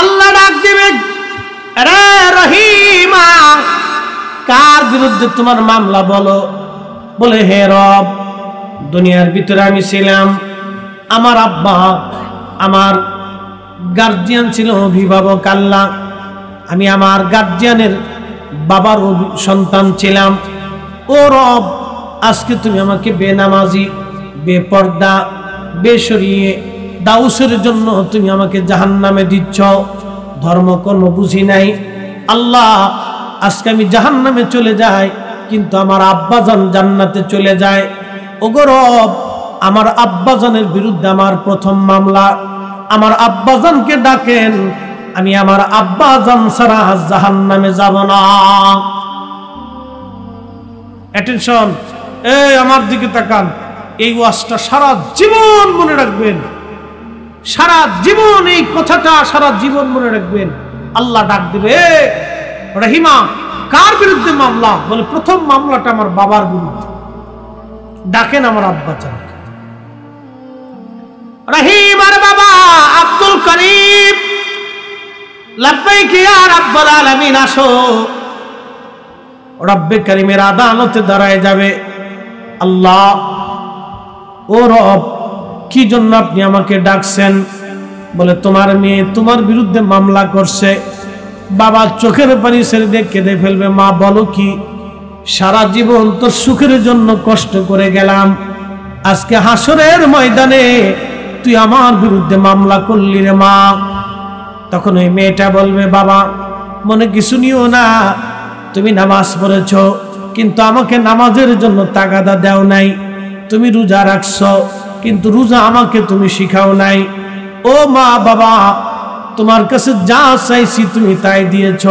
আল্লাহ ডাক দিবে, রে রহিমা, কার বিরুদ্ধে তোমার মামলা বলো? বলে, হে রব, দুনিয়ার ভিতরে আমি ছিলাম, আমার আব্বা আমার গার্জিয়ান ছিল, অভিভাবক আল্লাহ, আমি আমার গার্জিয়ানের বাবার সন্তান ছিলাম। ও রব, আজকে তুমি আমাকে বেনামাজি, বেপর্দা, বেশরিয়ে দাউসের জন্য তুমি আমাকে জাহান্নামে দিচ্ছ। ধর্মকর্ম বুঝি নাই আল্লাহ, আজকে আমি জাহান্নামে চলে যাই, কিন্তু আমার আব্বাজান জান্নাতে চলে যায়। ওগো রব, আমার আব্বাজানের বিরুদ্ধে আমার প্রথম মামলা, আমার আব্বাজানকে ডাকেন, আমি আমার আব্বাজান ছাড়া জাহান্নামে যাব না। অ্যাটেনশন, এই আমার দিকে তাকান, এই ওয়াজটা সারা জীবন মনে রাখবেন, সারা জীবন এই কথাটা সারা জীবন মনে রাখবেন। আল্লাহ ডাক দিবে, রহিমা, কার বিরুদ্ধে মামলা? বলে, প্রথম মামলাটা আমার বাবার বিরুদ্ধে, ডাকেন আমার আব্বাজান। রহিমার বাবা আব্দুল করিম, লাব্বাইক ইয়া রাব্বুল আলামিন, আসো। রব্বে করিমের আদালতে দাঁড়ায় যাবে। আল্লাহ, ও রব, কি জন্য আপনি আমাকে ডাকছেন? বলে, তোমার মেয়ে তোমার বিরুদ্ধে মামলা করছে। বাবা চোখের পানি ছেড়ে দিয়ে কেঁদে ফেলবে। মা, বলো কি? সারা জীবন তোর সুখের জন্য কষ্ট করে গেলাম, আজকে হাসরের ময়দানে তুই আমার বিরুদ্ধে মামলা করলি রে মা। তখন ওই মেয়েটা বলবে, বাবা মনে কিছু নিও না, তুমি নামাজ পড়েছ, কিন্তু আমাকে নামাজের জন্য তাগাদা দেও নাই। তুমি রোজা রাখছো, কিন্তু রোজা আমাকে তুমি শিখাও নাই। ও মা, বাবা, তোমার কাছে যা চাইছি তুমি তাই দিয়েছ,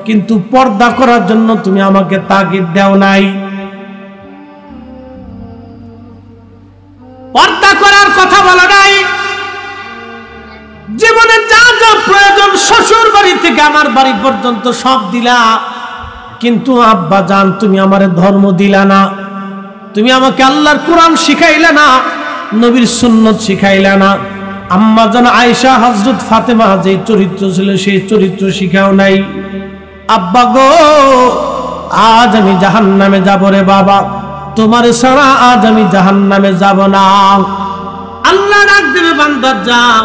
কিন্তু পর্দা করার জন্য তুমি আমাকে তাগিদ দেও নাই। পর্দা করার কথা বলা নাই। জীবনে যা যা প্রয়োজন শ্বশুর বাড়ি থেকে আমার বাড়ি পর্যন্ত সব দিলা, কিন্তু আব্বা জান তুমি আমারে ধর্ম দিলা না, তুমি আমাকে আল্লাহর কোরআন শিখাইলা না, নবীর সুন্নত শিখাইলা না। আম্মা জান আয়েশা, হযরত ফাতেমা যে চরিত্র ছিল সেই চরিত্র শিখাও নাই। আব্বা গো, আজ আমি জাহান্নামে যাব রে বাবা, তোমার ছাড়া আজ আমি জাহান্নামে যাব না। আল্লাহ ডাক দেবে, বান্দা যাও,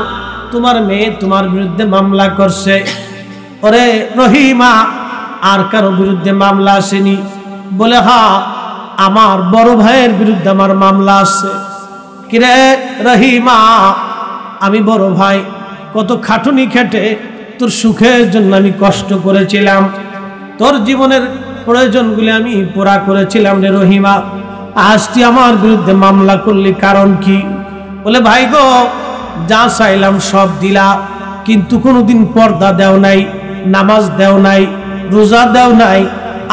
তোমার মেয়ে তোমার বিরুদ্ধে মামলা করছে। ওরে রহিমা, আর কারো বিরুদ্ধে মামলা আসেনি? বলে, হ্যাঁ, আমার বড় ভাইয়ের বিরুদ্ধে আমার মামলা আছে। কিরে রহিমা, আমি বড় ভাই, কত খাটুনি খেটে তোর সুখের জন্য আমি কষ্ট করেছিলাম, তোর জীবনের প্রয়োজনগুলি আমি পুরা করেছিলাম রে রহিমা, আজ তুই আমার বিরুদ্ধে মামলা করলি, কারণ কি? বলে, ভাই গো, যা চাইলাম সব দিলা, কিন্তু কোনোদিন পর্দা দেও নাই, নামাজ দেও নাই, রোজা দেও নাই,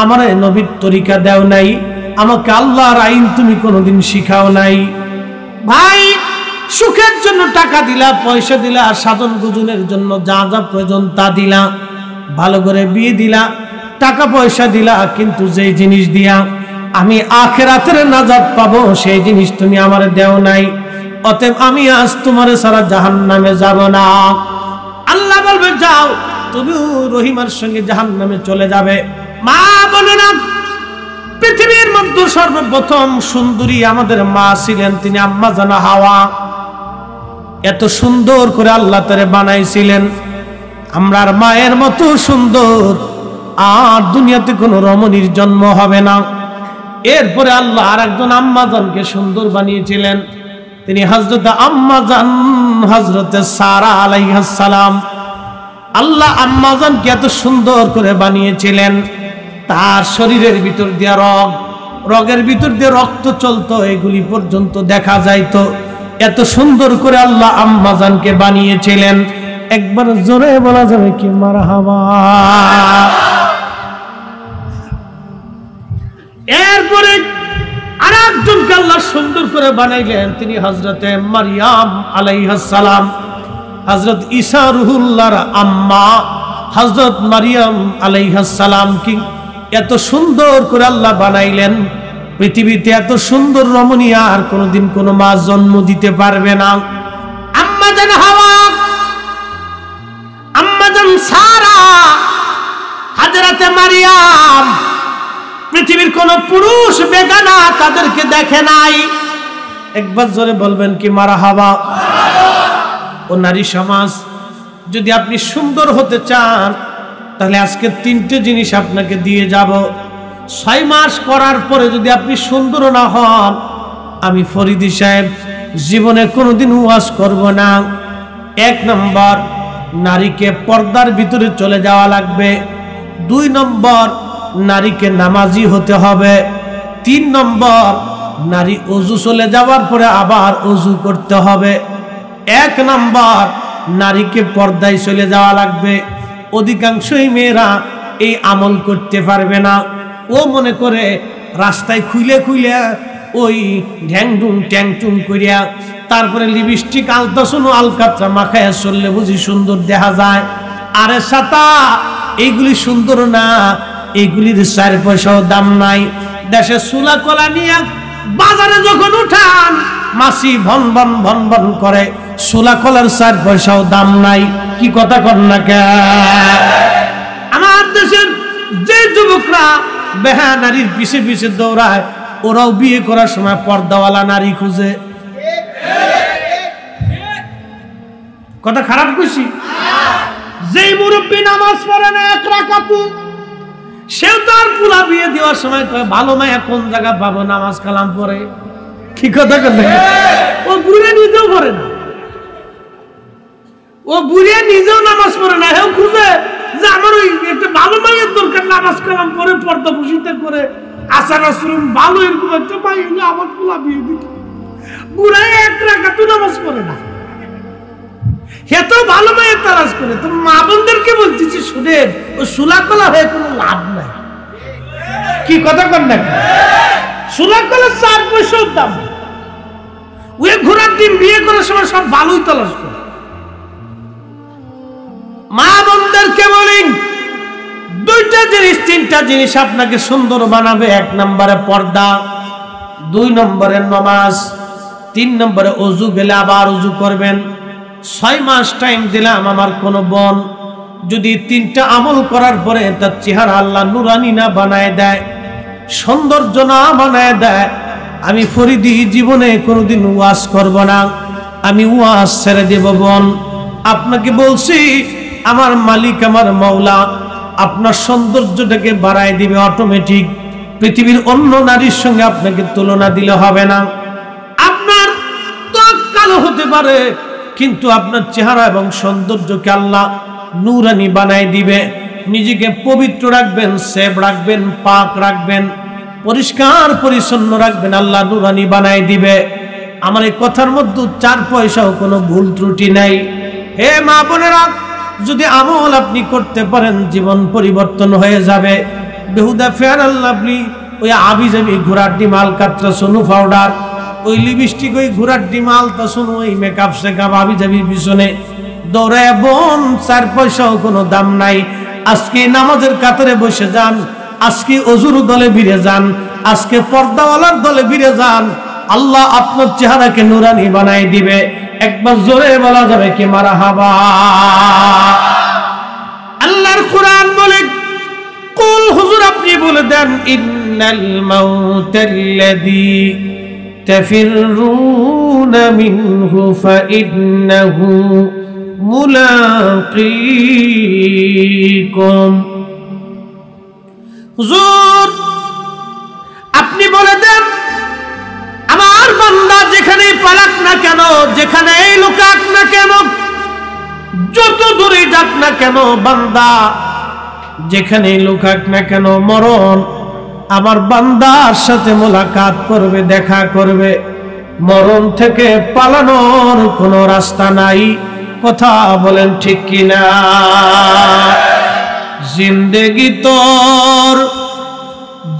আমার নবীর তরিকা দেও নাই, আমাকে আল্লাহর আইন তুমি কোনোদিন শিখাও নাই। ভাই, সুখের জন্য টাকা দিলা, পয়সা দিলা, সাধন গুজনের জন্য যা যা প্রয়োজন তা দিলা, ভালো করে বিয়ে দিলা, টাকা পয়সা দিলা, কিন্তু যেই জিনিস দিয়া আমি আখিরাতের নাজাত পাবো সেই জিনিস তুমি আমারে দেও নাই। অতএব আমি আজ তোমার সারা জাহান্নামে যাব না। আল্লাহ বলবে, যাও, তুমিও রহিমার সঙ্গে জাহান্নামে চলে যাবে। মা বলে না, পৃথিবীর মধ্যে সর্বপ্রথম সুন্দরী আমাদের মা ছিলেন, তিনি আম্মা জানা হাওয়া। এত সুন্দর করে আল্লাহ তারে বানাইছিলেন, আমরার মায়ের মতো সুন্দর আর দুনিয়াতে কোনো রমণীর জন্ম হবে না। এরপরে আল্লাহ আর একজন আম্মাজানকে সুন্দর বানিয়েছিলেন, তিনি হযরত আম্মাজান, হযরত সারা আলাইহিস সালাম। আল্লাহ আম্মাজানকে এত সুন্দর করে বানিয়েছিলেন, তার শরীরের ভিতর দিয়ে রগের ভিতর দিয়ে রক্ত চলতো, এগুলি পর্যন্ত দেখা যাইতো। এত সুন্দর করে আল্লাহ আম্মাজানকে বানিয়েছিলেন। একবার জোরে বলা যাবে কি মারহাবা? এরপরে আরেকজনকে আল্লাহ সুন্দর করে বানাইলেন, তিনি হযরতে মারইয়াম আলাইহিস সালাম। হযরত ঈসা রুহুল্লাহর আম্মা হযরত মারইয়াম আলাইহিস সালাম কি এত সুন্দর করে আল্লাহ বানাইলেন। পৃথিবীতে এত সুন্দর রমণী আর কোনোদিন কোনো মা জন্ম দিতে পারবে না। আম্মা জান হাওয়া সারা, হাজরাতে মারিয়াম পৃথিবীর কোন পুরুষ বেগানা তাদেরকে দেখে নাই। একবার জোরে বলবেন কি মারহাবা। ও নারী সমাজ, যদি আপনি সুন্দর হতে চান তাহলে আজকে 3টে জিনিস আপনাকে দিয়ে যাব। 6 মাস করার পরে যদি আপনি সুন্দর না হন, আমি ফরিদি সাহেব জীবনে কোনোদিন ওয়াজ করব না। 1 নম্বর, নারীকে পর্দার ভিতরে চলে যাওয়া লাগবে। 2 নম্বর, নারীকে নামাজি হতে হবে। 3 নম্বর, নারী ওযু চলে যাওয়ার পরে আবার ওযু করতে হবে। 1 নম্বর, নারীকে পর্দায় চলে যাওয়া লাগবে। অধিকাংশই মেয়েরা এই আমল করতে পারবে না। ও মনে করে রাস্তায় খুইলে খুইলে ওই ঢ্যাংডুং ট্যাংটুং করিয়া তারপরে লিপস্টিক আলতাসনো আলকাতরা মাখায়া চললে বুঝি সুন্দর দেখা যায়। আরে সাতা, এইগুলি সুন্দর না, এইগুলির 4 পয়সাও দাম নাই। দেশে সুলা কলা নিয়ে বাজারে যখন উঠান, মাসি ভন ভন ভন ভন করে, সুলা কলার 4 পয়সাও দাম নাই। কি কথা কর না কে? আমার দেশের যে যুবকরা বেহা নারীর পিছে পিছে দৌড়ায়, ওরাও বিয়ে করার সময় পর্দাওয়ালা নারী খুঁজে। কথা খারাপ কইছি? যেই মুরব্বী নামাজ পড়ে না 1 রাকাতু, সেও তার পুলা বিয়ে দেওয়ার সময় কয় ভালো মায়া কোন জায়গা পাবো নামাজ কালাম পড়ে। কি কথা করলে? ও বুড়ে নিজেও পড়ে না, ও বুড়ে নিজেও নামাজ পড়ে না, হেও খুঁজে যে আমার ওই একটা ভালো মায়ের দরকার, নামাজ কালাম পরে পর্দা পুষিতে করে আচার আচরণ ভালো এরকম একটা পাই, আমার পুলা বিয়ে দিত। বুড়াই 1 রাকাতু নামাজ পড়ে না, এত ভালো মায়ের তালাশ করে। তো মা বোনদেরকে বলতেছি, শুনেন, ও সুলাকলা হয়ে কোনো লাভ নাই। কি কথা কর না? সুলাকলা 4 পয়সার দাম। ওই ঘোড়ার ডিম বিয়ে করার সময় সব ভালোই তালাশ করে। মা বোনদেরকে বলি, 2টা জিনিস 3টা জিনিস আপনাকে সুন্দর বানাবে। 1 নম্বরে পর্দা, 2 নম্বরে নামাজ, 3 নম্বরে ওযু, গেলে আবার ওযু করবেন। 6 মাস টাইম দিলাম আমার কোন বোন যদি 3টা আমল করার পরে তার চেহারা আল্লাহ নুরানি না বানায় দেয়, সৌন্দর্য না বানায় দেয়, আমি ফরিদি জীবনে কোনোদিন ওয়াজ করব না, আমি ওয়াজ ছেড়ে দেব। বোন, আপনাকে বলছি, আমার মালিক আমার মাওলা আপনার সৌন্দর্যটাকে বাড়ায় দিবে অটোমেটিক। পৃথিবীর অন্য নারীর সঙ্গে আপনাকে তুলনা দিলে হবে না। আপনার ত্বক কালো হতে পারে, কিন্তু আপনার চেহারা এবং সৌন্দর্যকে আল্লাহ নূরানি বানায় দিবে। নিজেকে পবিত্র রাখবেন, সেভ রাখবেন, পাক রাখবেন, পরিষ্কার পরিচ্ছন্ন রাখবেন, আল্লাহ নূরানি বানায় দিবে। আমার এই কথার মধ্যে 4 পয়সাও কোনো ভুল ত্রুটি নাই। হে মা বোনেরা, যদি আমল আপনি করতে পারেন, জীবন পরিবর্তন হয়ে যাবে। বেহুদা ফেয়ার লাভলি, ওই আবিজাবি ঘোড়ার ডিম আলকাতরা সোনু পাউডার, ওই লিপস্টিক, ওই ঘোড়ার ডিম আলতা সোনু, ওই মেকআপ শেকআপ আবিজাবির পিছনে দৌড়ায় বোন, 4 পয়সাও কোনো দাম নাই। আজকে নামাজের কাতারে বসে যান, আজকে ওযুর দলে ভিড়ে যান, আজকে পর্দাওয়ালার দলে ভিড়ে যান, আল্লাহ আপনার চেহারাকে নুরানি বানাই দিবে। একবার জোরে বলা যাবে কি মারহাবা। আল্লাহর কোরআন বলে, কুল, হুজুর আপনি বলে দেন, ইন্নাল মাউতাল্লাযী তাফিরুনা মিনহু ফাইন্নাহু মুলাকীকুম। হুজুর আপনি বলে দেন, আমার বান্দা যেখানেই পালাক না কেন, যেখানেই লুকাক না কেন, যত দূরে যাক না কেন, বান্দা যেখানেই লুকাক না কেন, মরণ আমার বান্দার সাথে মোলাকাত করবে, দেখা করবে। মরণ থেকে পালানোর কোনো রাস্তা নাই। কথা বলেন ঠিক কিনা? জিন্দেগি তোর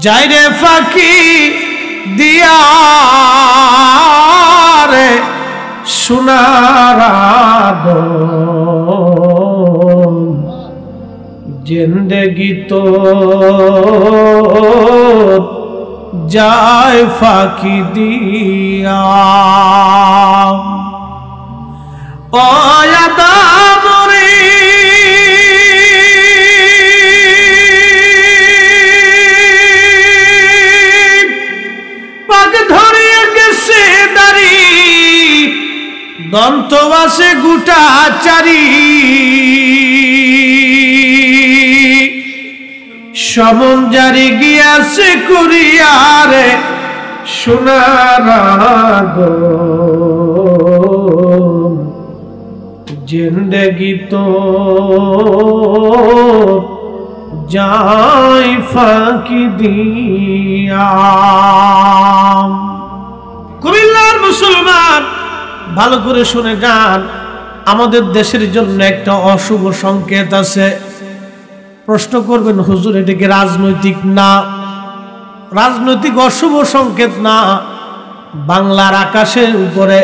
যাইরে ফাঁকি দিয়া রে সোনার আদম, জিন্দেগি তোর যায় ফাঁকি দিয়া। ও আদম রে দন্ত আছে গুটা চারি সমন জারি গিয়াছে কুরিয়ারে সোনার জিন্দগি তো যাই ফাঁকি দিয়া। কুমিল্লার মুসলমান ভালো করে শুনে যান, আমাদের দেশের জন্য একটা অশুভ সংকেত আছে। প্রশ্ন করবেন হুজুর এটা কি রাজনৈতিক? না, রাজনৈতিক অশুভ সংকেত না। বাংলার আকাশের উপরে,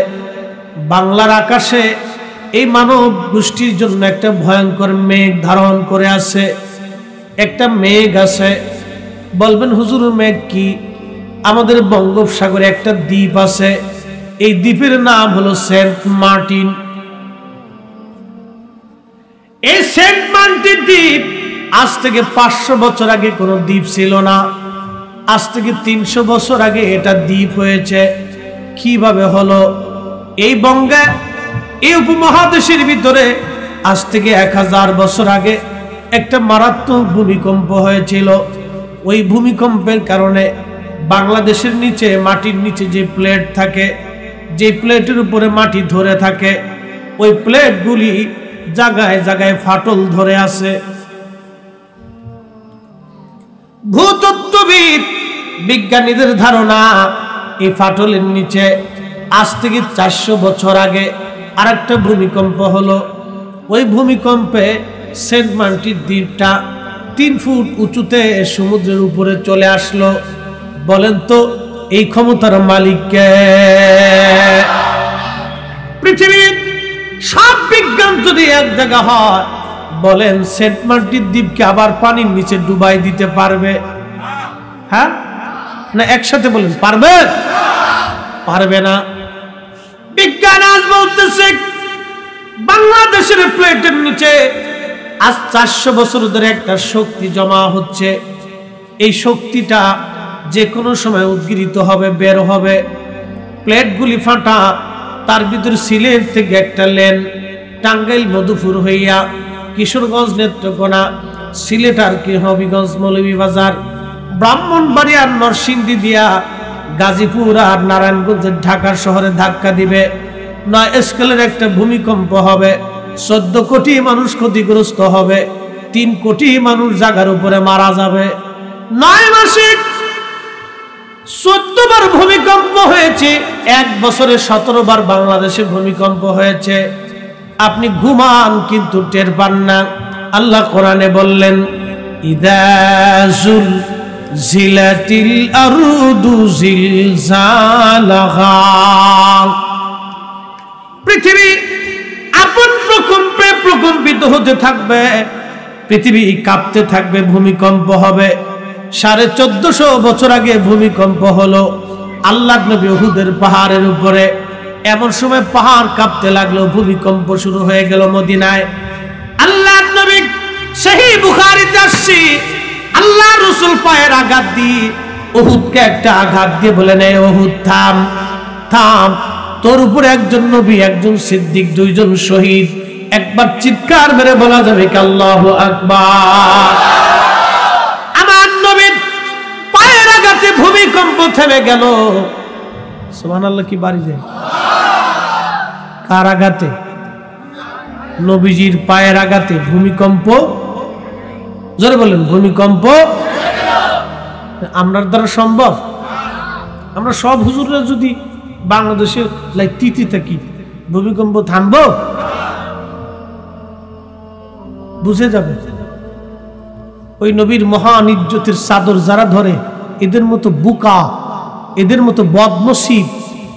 বাংলার আকাশে এই মানব গোষ্ঠীর জন্য একটা ভয়ঙ্কর মেঘ ধারণ করে আছে। একটা মেঘ আছে। বলবেন হুজুর মেঘ কি? আমাদের বঙ্গোপসাগরে একটা দ্বীপ আছে, এই দ্বীপের নাম হলো সেন্ট মার্টিন। এই সেন্ট মার্টিন দ্বীপ আজ থেকে 500 বছর আগে কোনো দ্বীপ ছিল না। আজ থেকে 300 বছর আগে এটা দ্বীপ হয়েছে। কিভাবে হলো? এই বঙ্গে, এই উপমহাদেশের ভিতরে আজ থেকে 1000 বছর আগে একটা মারাত্মক ভূমিকম্প হয়েছিল। ওই ভূমিকম্পের কারণে বাংলাদেশের নিচে, মাটির নিচে যে প্লেট থাকে, যে প্লেটের উপরে মাটি ধরে থাকে, ওই প্লেটগুলি জায়গায় জায়গায় ফাটল ধরে আছে। ভূতত্ত্ববিদ বিজ্ঞানীদের ধারণা এই ফাটলের নিচে আজ থেকে 400 বছর আগে আরেকটা ভূমিকম্প হলো। ওই ভূমিকম্পে সেন্ট মার্টিন দ্বীপটা 3 ফুট উঁচুতে সমুদ্রের উপরে চলে আসলো। বলেন তো এই ক্ষমতার মালিক কে? পৃথিবীর সব বিজ্ঞান যদি এক জায়গা হয়, বলেন সেন্ট মার্টিন দ্বীপকে আবার পানির নিচে ডুবাই দিতে পারবে? হ্যাঁ না একসাথে বলেন, পারবে? পারবে না। বিজ্ঞান আজ বলতেছে বাংলাদেশের প্লেটের নিচে আজ 400 বছর ধরে একটা শক্তি জমা হচ্ছে। এই শক্তিটা যে কোনো সময় উদ্গীরিত হবে, বের হবে। প্লেটগুলি ফাটা, তার ভিতরে সিলেট থেকে একটা লেন টাঙ্গাইল মধুপুর হইয়া কিশোরগঞ্জ নেত্রকোনা, সিলেট আর কি হবিগঞ্জ মৌলভীবাজার, ব্রাহ্মণবাড়িয়া আর নরসিংদী দিয়া গাজীপুর আর নারায়ণগঞ্জের ঢাকা শহরে ধাক্কা দিবে। 9 স্কেলের একটা ভূমিকম্প হবে। 14 কোটি মানুষ ক্ষতিগ্রস্ত হবে। 3 কোটি মানুষ জায়গার উপরে মারা যাবে। 9 মাসে 14 বার ভূমিকম্প হয়েছে। 1 বছরে 17 বার বাংলাদেশে ভূমিকম্প হয়েছে। আপনি ঘুমান কিন্তু টের পান না। আল্লাহ কোরআনে বললেন, ইদা জিলজিলাতিল আরদু জিলজালাহা। পৃথিবী আপন প্রকম্পে প্রকম্পিত হতে থাকবে, পৃথিবী কাঁপতে থাকবে, ভূমিকম্প হবে। 1450 বছর আগে ভূমিকম্প হলো আল্লাহর নবী উহুদের পাহাড়ের উপরে। এমন সময় পাহাড় কাঁপতে লাগলো, ভূমিকম্প শুরু হয়ে গেল মদিনায়। আল্লাহর নবী সহিহ বুখারীতে আসছে, আল্লাহ রাসূল পায়ের আঘাত দিয়ে উহুদকে একটা আঘাত দিয়ে বলেন, এই উহুদ থাম থাম, তোর উপরে একজন নবী, একজন সিদ্দিক, 2 জন শহীদ। একবার চিৎকার মেরে বলা যাবে কি আল্লাহু আকবার। আমার নবীর পায়ের আঘাতে ভূমিকম্প থেমে গেল। সুবহানাল্লাহ কি বাড়ি যায়? কার আঘাতে? নবীজির পায়ের আঘাতে ভূমিকম্প। জোরে বলেন ভূমিকম্প। আমরার দ্বারা সম্ভব? আমরা সব হুজুররা যদি বাংলাদেশে তিতি থাকি, ভূমিকম্প থামবো? বুঝে যাবে। ওই নবীর মহান ইজ্জতের চাদর যারা ধরে, এদের মতো বুকা, এদের মতো বদনসিব,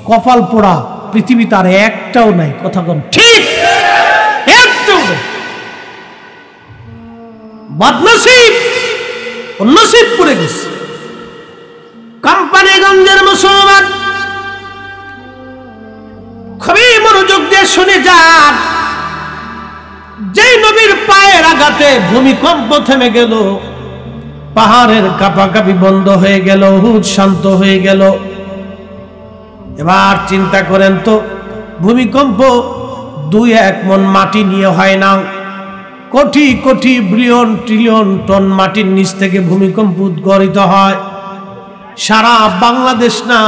কপাল পোড়া পৃথিবীতে আর একটাও নাই। কথা কন ঠিক? একটাও নাই। বদনসিব, নসিব পড়ে গেছে। কোম্পানিগঞ্জের মুসলমান খুবই মনোযোগ দিয়ে শুনে যান। যেই নবীর পায়ের আঘাতে ভূমিকম্প থেমে গেল, পাহাড়ের কাঁপাকাঁপি বন্ধ হয়ে গেল, উহুদ শান্ত হয়ে গেল। এবার চিন্তা করেন তো, ভূমিকম্প 2-1 মন মাটি নিয়ে হয় না, crore crore billion trillion ton মাটির নিচ থেকে ভূমিকম্প উদ্গরিত হয়। সারা বাংলাদেশ না,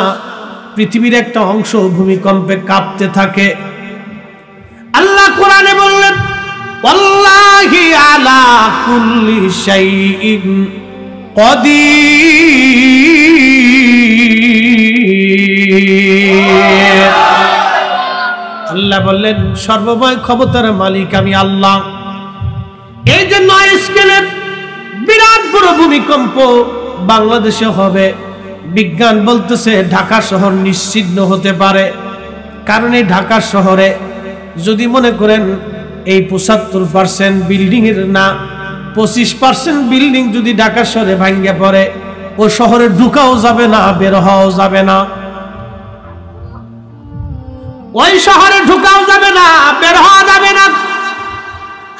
পৃথিবীর একটা অংশ ভূমিকম্পে কাঁপতে থাকে। আল্লাহ কোরআনে বললেন, ওয়াল্লাহি আলা কুল্লি শাইইন কাদির। আল্লাহ বললেন, সর্বময় ক্ষমতার মালিক আমি আল্লাহ। এই যে 9 স্কেলের বিরাট বড় ভূমিকম্প বাংলাদেশে হবে, বিজ্ঞান বলতেছে ঢাকা শহর নিশ্চিহ্ন হতে পারে। কারণ এই ঢাকা শহরে যদি মনে করেন এই 75% বিল্ডিং এর না, 25% বিল্ডিং যদি ঢাকা শহরে ভাঙ্গে পড়ে, ও শহরে ঢুকাও যাবে না, বের হওয়াও যাবে না। ওই শহরে ঢুকাও যাবে না, বের হওয়া যাবে না।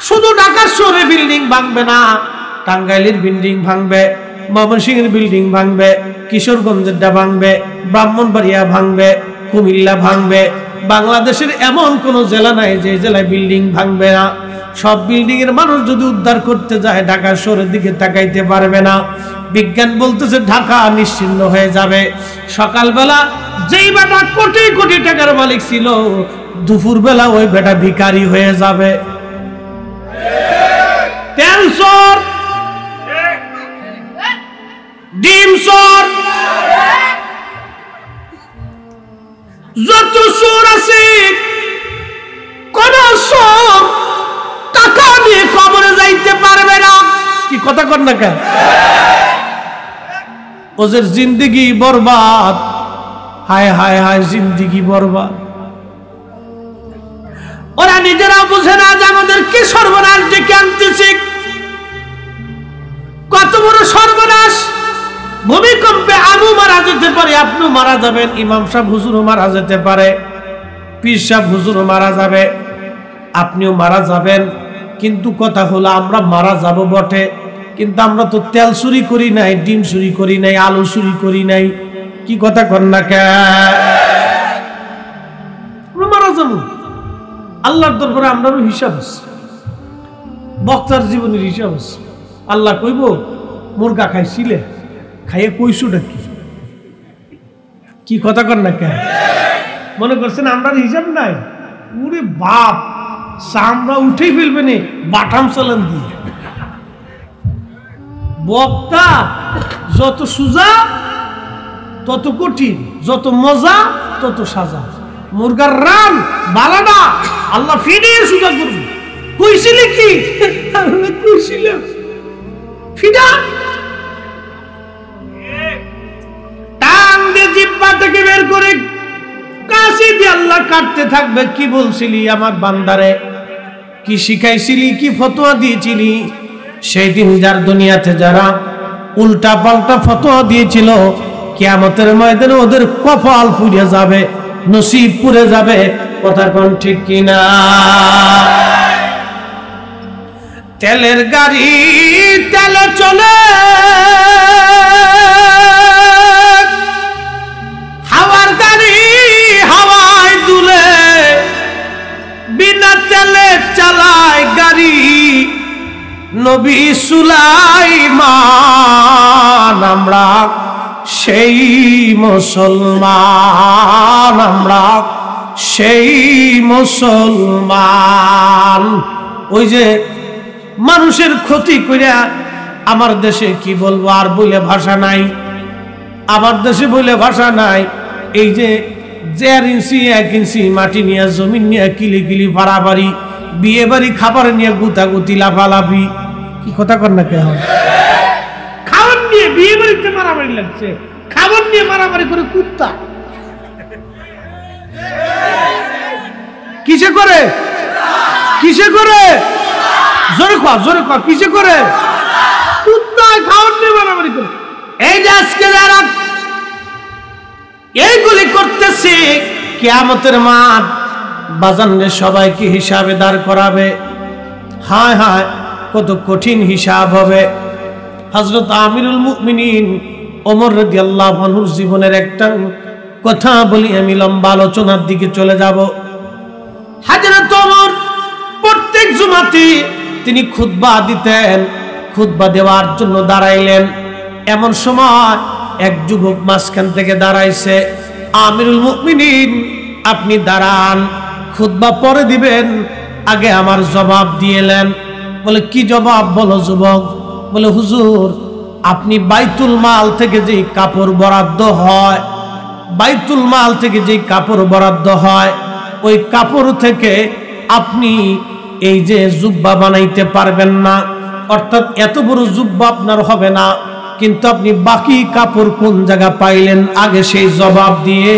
শুধু ঢাকা শহরে বিল্ডিং ভাঙবে না, টাঙ্গাইলের বিল্ডিং ভাঙবে, ময়মনসিংহের বিল্ডিং ভাঙবে, কিশোরগঞ্জেরটা ভাঙবে, ব্রাহ্মণবাড়িয়া ভাঙবে, কুমিল্লা ভাঙবে। বাংলাদেশের এমন কোন জেলা নাই যে জেলায় বিল্ডিং ভাঙবে না। সব বিল্ডিং এর মানুষ যদি উদ্ধার করতে যায়, ঢাকা শহরের দিকে তাকাইতে পারবে না। বিজ্ঞান বলতেছে ঢাকা নিশ্চিহ্ন হয়ে যাবে। সকালবেলা যেই বেটা কোটি কোটি টাকার মালিক ছিল, দুপুর বেলা ওই বেটা ভিখারি হয়ে যাবে। তেল চোর, ডিম চোর, যত চোর আছে, কোন চোর টাকা নিয়ে কবরে যাইতে পারবে না। কি কথা কর না কেন? ওদের জিন্দেগি বরবাদ। হায় হায় হায়, জিন্দেগি বরবাদ। ওরা নিজেরা বুঝে না যে আমাদের কি সর্বনাশ ডেকে আনতেছে। কত বড় সর্বনাশ! ভূমিকম্পে আমিও মারা যেতে পারে, আপনিও মারা যাবেন, ইমাম সাহেব হুজুরও মারা যেতে পারে, পীর সাহেব হুজুরও মারা যাবে, আপনিও মারা যাবেন। কিন্তু কথা হলো, আমরা মারা যাব বটে, কিন্তু আমরা তো তেল চুরি করি নাই, ডিম চুরি করি নাই, আলু চুরি করি নাই। কি কথা কর না কে? আমরা মারা যাবো। আল্লাহর দরবারে আমরাও হিসাব আছে, বক্তার জীবনের হিসাব আছে। আল্লাহ কইব, মুরগা খাইছিলে, খাইয়ে কইছুটা কি? কি কথা কর না কেন? মনে করছেন আমরা হিসাব নাই? ওরে বাপ, চামড়া উঠেই ফেলবে নে বাটাম চালান দিয়ে। বক্তা যত সুজা তত কঠিন, যত মজা তত সাজা। মুরগার রান বালাডা আল্লাহ ফিরে সুজা করবে। কইছিলে কি? কইছিলাম ফিডা টান দিয়ে জিহ্বা থেকে বের করে কাশি দিয়ে আল্লাহ কাটতে থাকবে। কি বলছিলি আমার বান্দারে? কি শিখাইছিলি? কি ফতোয়া দিয়েছিলি? সেই দিন যার দুনিয়াতে যারা উল্টা পাল্টা ফতোয়া দিয়েছিল, কিয়ামতের ময়দানে ওদের কপাল পুড়ে যাবে, নসিব পুড়ে যাবে। কথা কোন ঠিক কিনা? তেলের গাড়ি তেলে চলে, হাওয়ার গাড়ি হাওয়ায় দুলে, বিনা তেলে চালায় গাড়ি নবী সুলাইমান। আমরা সেই মুসলমান, আমরা সেই মুসলমান। ওই যে মানুষের ক্ষতি কইরা আমার দেশে কি বলবো, আর বলে ভাষা নাই। আমার দেশে বলে ভাষা নাই। এই যে 1.5 ইঞ্চি 1 ইঞ্চি মাটি নিয়ে, জমিন নিয়ে কিলি কিলি বাড়াবাড়ি, বিয়ে বাড়ি খাবার নিয়ে গুতাগুতি লাফালাফি। কি কথা কর না কেন? খাবার নিয়ে বিয়ে বাড়িতে মারামারি লাগছে, খাবার নিয়ে মারামারি করে কুত্তা। কিসে করে? কিসে করে? জোরে কর, জোরে কর। কিসে করে? কুত্তা খাবার নিয়ে মারামারি করে। এই যে আজকে যারা এইগুলি করতেছে, কিয়ামতের মাঠ বাজানে সবাইকে হিসাবে দাঁড় করাবে। হায় হায়, কত কঠিন হিসাব হবে। হযরত আমিরুল মুমিনিন ওমর রাদিয়াল্লাহু আনহুর জীবনের একটা কথা বলি, আমি লম্বা আলোচনার দিকে চলে যাব। তিনি খুতবা দিতেন। খুতবা দেওয়ার জন্য দাঁড়াইলেন, এমন সময় এক যুবক মাঝখান থেকে দাঁড়াইছে। আমিরুল মুমিনিন, আপনি দাঁড়ান, খুতবা পরে দিবেন, আগে আমার জবাব দিয়েলেন। বলে কি জবাব বলো যুবক? বলে হুজুর, আপনি বাইতুল মাল থেকে যে কাপড় বরাদ্দ হয়, বাইতুল মাল থেকে যে কাপড় বরাদ্দ হয়, ওই কাপড় থেকে আপনি এই যে জুব্বা বানাইতে পারবেন না, অর্থাৎ এত বড় জুব্বা আপনার হবে না, কিন্তু আপনি বাকি কাপড় কোন জায়গা পাইলেন আগে সেই জবাব দিয়ে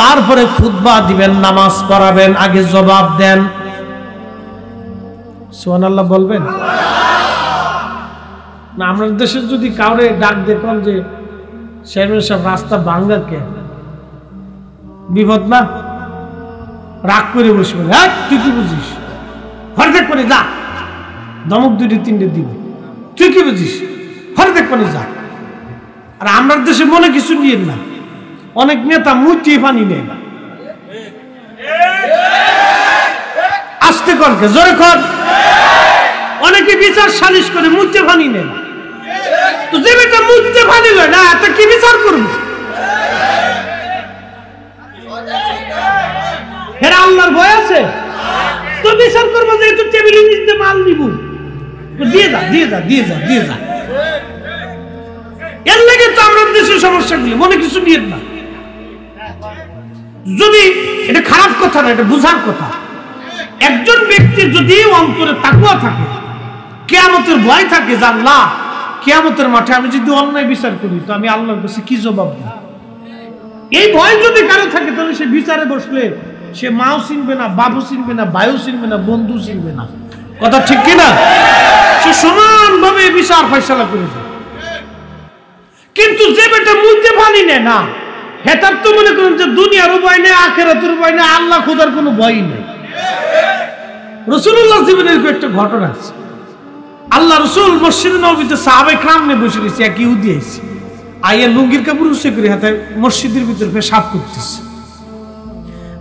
তারপরে খুতবা দিবেন, নামাজ পড়াবেন, আগে জবাব দেন। সুবহানাল্লাহ বলবেন না? আমাদের দেশে যদি কাউরে ডাক দেখুন যে চেয়ারম্যান সাহেব রাস্তা ভাঙ্গা কে, বিপদ না? রাগ করে বসবে, হ্যাঁ তুই কি বুঝিস, হরদেক করে যা, ধমক 2-3 দিবে, তুই কি বুঝিস, হরদেক করে যা। আর আমার দেশে মনে কিছু নিয়ে না, অনেক নেতা মুচি পানি নেয় না, আস্তে করকে জোরে কর, অনেকে বিচার সালিশ করে মুচে পানি নেয় না। তো যে বেটা মুচে পানি লয় না, তা কি বিচার করবো? হেরা আল্লাহর ভয় আছে তো বিচার করবো যে তুই টেবিলের নিচে মাল নিব, দিয়ে যা দিয়ে যা দিয়ে যা দিয়ে যা। এর লাগে তো আমরা দেশের সমস্যাগুলি, মনে কিছু নিয়ে না। যদি এটা খারাপ কথা না, এটা বুঝার কথা। একজন ব্যক্তি যদি অন্তরে তাকওয়া থাকে, কিয়ামতের ভয় থাকে, যে আল্লাহ কিয়ামতের মাঠে আমি যদি অন্যায় বিচার করি তো আমি আল্লাহর কাছে কি জবাব দেব, এই ভয় যদি কারো থাকে, তাহলে সে বিচারে বসলে সে মাও চিনবে না, বাবু চিনবে না, ভাইও চিনবে না, বন্ধু চিনবে না। কথা ঠিক কিনা? সে সমানভাবে বিচার ফয়সালা করে দেয়। কিন্তু যে বেটা মুদ্দে পানি নেয় না, হেতার তো মনে করেন যে দুনিয়ার ভয় নেই, আখিরাতের ভয় নেই, আল্লাহ খোদার কোনো ভয়ই নেই। রাসূলুল্লাহ জীবনের একটা ঘটনা আছে। আল্লাহ রাসূল মসজিদে নববীতে সাহাবায়ে কেরাম নিয়ে বসে রয়েছে, এক ইহুদি এসে আইয়া লুঙ্গির কাপড় উঁচু করে হাতে মসজিদের ভিতরে পেশাব করতেছে।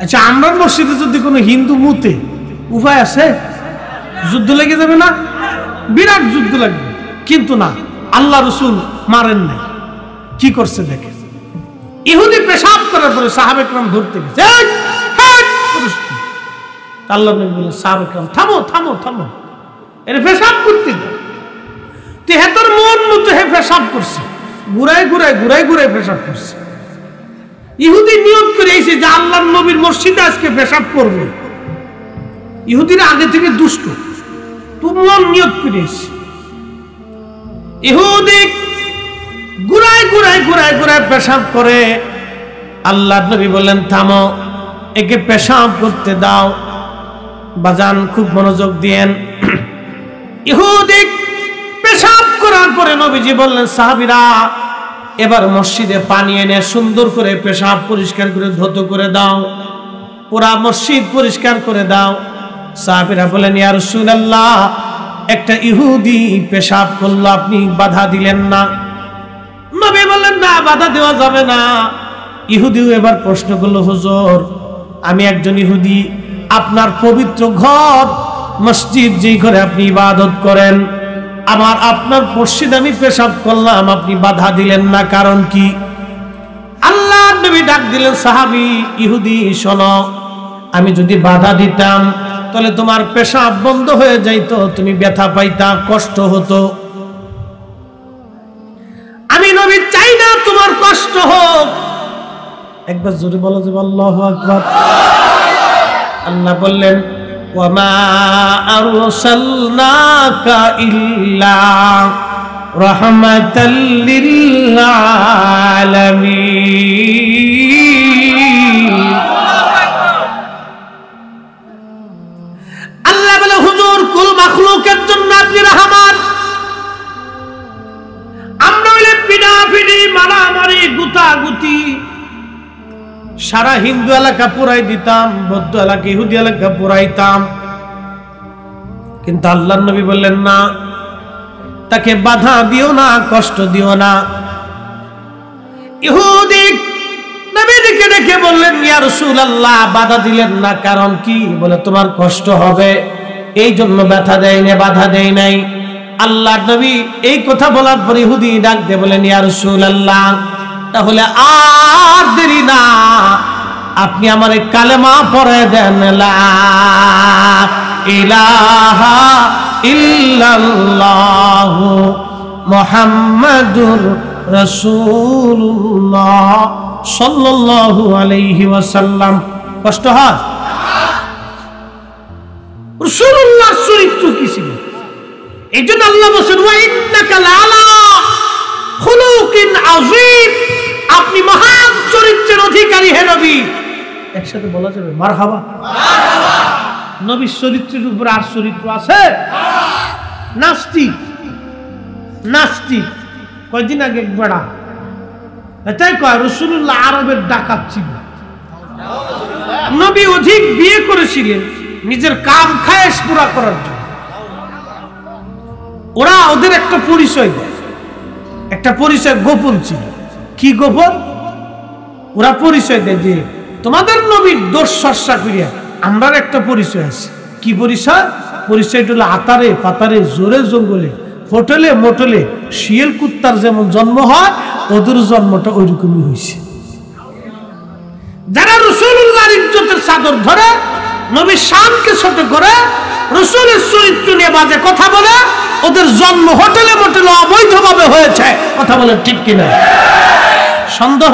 আচ্ছা, আমরা মসজিদে যদি কোনো হিন্দু মুতে উপায় আছে? যুদ্ধ লেগে যাবে না? বিরাট যুদ্ধ লাগবে। কিন্তু না, আল্লাহ রাসূল মারেন নাই। কি করছে দেখে, ইহুদি পেশাব করার পরে সাহাবায়ে কেরাম ধরতে গেছে। আল্লাহ নবী বললেন সাহাবায়ে কেরাম থামো থামো থামো, এর পেশাব করতে দাও। তো হেতর মন মতো হে পেশাব করছে, ঘুরায় ঘুরায় ঘুরায় ঘুরায় পেশাব করছে। ইহুদি নিয়ত করে এসে যে আল্লাহর নবীর মসজিদে আজকে পেশাব করবে। ইহুদিরা আগে থেকে দুষ্ট, তুমন নিয়ত করে এসে ইহুদি ঘুরায় ঘুরায় ঘুরায় ঘুরায় পেশাব করে। আল্লাহর নবী বললেন থামো, একে পেশাব করতে দাও। বাজান খুব মনোযোগ দিয়েন। ইহুদি পেশাব করার পরে নবীজি বললেন সাহাবীরা এবার মসজিদে পানি এনে সুন্দর করে পেশাব পরিষ্কার করে ধৌত করে দাও, পুরা মসজিদ পরিষ্কার করে দাও। সাহাবীরা বলেন ইয়া রাসূলুল্লাহ, একটা ইহুদি পেশাব করলো, আপনি বাধা দিলেন না। নবী বললেন না, বাধা দেওয়া যাবে না। ইহুদিও এবার প্রশ্ন করলো হুজুর, আমি একজন ইহুদি, আপনার পবিত্র ঘর মসজিদ, যেই ঘরে আপনি ইবাদত করেন, আমার আপনার মসজিদে আমি পেশাব করলাম, আপনি বাধা দিলেন না, কারণ কি? আল্লাহর নবী ডাক দিলেন সাহাবী ইহুদি শোনো, আমি যদি বাধা দিতাম তাহলে তোমার পেশাব বন্ধ হয়ে যাইতো, তুমি ব্যথা পাইতা, কষ্ট হতো। আমি নবী চাই না তোমার কষ্ট হোক। একবার জোরে বলো যে আল্লাহু আকবার। আল্লাহ বললেন ওয়ামা আরসালনাকা ইল্লা রাহমাতাল লিল আলামিন। আল্লাহ বলে হুজুর কুল মাখলুকের জন্য আপনি রহমান। আমরা হইলে পিডাপিডি মারামারি গুতাগুতি সারা হিন্দু এলাকা পুরাই দিতাম, বৌদ্ধ এলাকা ইহুদি এলাকা পুরাইতাম। কিন্তু আল্লাহর নবী বললেন না, তাকে বাধা দিও না, কষ্ট দিও না। ইহুদি নবীকে ডেকে বললেন ইয়া রাসূলুল্লাহ, বাধা দিলেন না, কারণ কি? বলে তোমার কষ্ট হবে। এই জন্য ব্যথা দেয় না, বাধা দেয় নাই। আল্লাহর নবী এই কথা বলার পরে ইহুদি ডাক দিয়ে বলেন, ইয়া রাসূলুল্লাহ, তাহলে আর দেরি না, আপনি আমার কালেমা পড়ে দেন, লা ইলাহা ইল্লাল্লাহু মুহাম্মাদুর রাসূলুল্লাহ সাল্লাল্লাহু আলাইহি ওয়াসাল্লাম। কষ্ট হয়? রাসূলুল্লাহর চরিত্র কি ছিল? এইজন্য আল্লাহ বলেন, ওয়া ইন্নাকা লাআলা খুলুকিন আযীম, আপনি মহান চরিত্রের অধিকারী হে নবী। একসাথে বলা যাবে মারহাবা। মারহাবা। নবীর চরিত্রের উপর আর চরিত্র আছে? নাস্তিক নাস্তিক কয়দিন আগে বড়া এটাই কয় রাসূলুল্লাহ আরবের ডাকাত ছিল। নবী অধিক বিয়ে করেছিলেন নিজের কাম খায়েশ পুরা করার জন্য। ওরা ওদের একটা পরিচয় দেয়, একটা পরিচয় গোপন ছিল। কি গোপন? ওরা পরিচয় দেয় যে তোমাদের নবীর দোষ চর্চা করিয়া আমরা একটা পরিচয় আছে। কি পরিচয়? পরিচয়টা হলো আতারে পাতারে জোরে জঙ্গলে হোটেলে মোটলে শিয়াল কুত্তার যেমন জন্ম হয় ওদের জন্মটা ওইরকমই হয়েছে। যারা রাসূলুল্লাহর ইজ্জতের চাদর ধরে, নবীর শানকে ছোট করে, রাসূলের চরিত্র নিয়ে বাজে কথা বলে, ওদের জন্ম হোটেলে মোটেলে অবৈধভাবে হয়েছে। কথা বলেন ঠিক কিনা? সন্দেহ?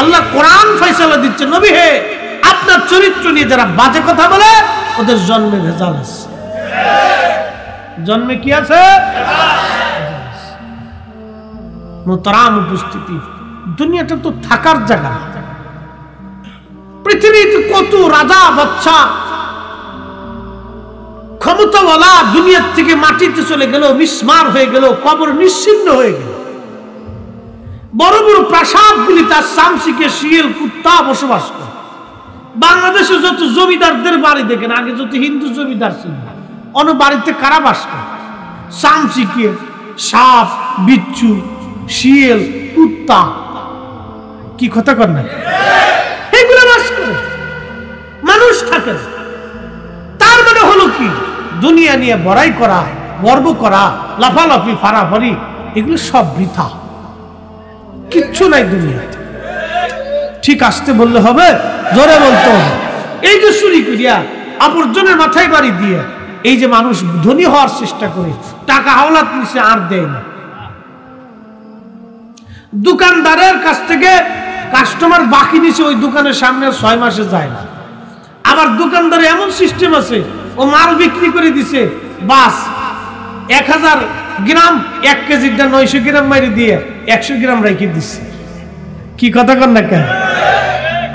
আল্লাহ কোরআন ফয়সালা দিচ্ছে, নবী হে, আপনার চরিত্র নিয়ে যারা বাজে কথা বলে ওদের জন্মে ভেজাল আছে। জন্মে কি আছে? মুহতারাম উপস্থিতি, দুনিয়াটা তো থাকার জায়গা। পৃথিবীতে কত রাজা বাদশা ক্ষমতাওয়ালা দুনিয়ার থেকে মাটিতে চলে গেল, মিসমার হয়ে গেল, কবর নিশ্চিহ্ন হয়ে গেল। বড় বড় প্রাসাদগুলি তার চামচিকে শিয়াল কুত্তা বসবাস করে। বাংলাদেশে যত জমিদারদের বাড়ি দেখেন, আগে যত হিন্দু জমিদার ছিল, অন্য বাড়িতে কারা বাস করে? চামচিকে সাপ, বিচ্ছু, শিয়াল, কুত্তা। কি কথা কর না, এগুলো বাস করে, মানুষ থাকে। তার মানে হলো কি? দুনিয়া নিয়ে বড়াই করা, গর্ব করা, লাফালাফি, ফারাফারি, এগুলো সব বৃথা, কিচ্ছু নাই দুনিয়াতে। ঠিক আসতে বললে হবে, জোরে বলতে হবে। এই যে চুরি করিয়া আবর্জনের মাথায় বাড়ি দিয়ে এই যে মানুষ ধনী হওয়ার চেষ্টা করে, টাকা হাওলাত নিচে আর দেয় না। দোকানদারের কাছ থেকে কাস্টমার বাকি নিচে ওই দোকানের সামনে 6 মাসে যায় না। আবার দোকানদারে এমন সিস্টেম আছে, ও মাল বিক্রি করে দিছে, বাস 1000 গ্রাম 1 কেজিটা 900 গ্রাম মারি দিয়ে 100 গ্রাম রেখে দিচ্ছে। কি কথা কর না কেন?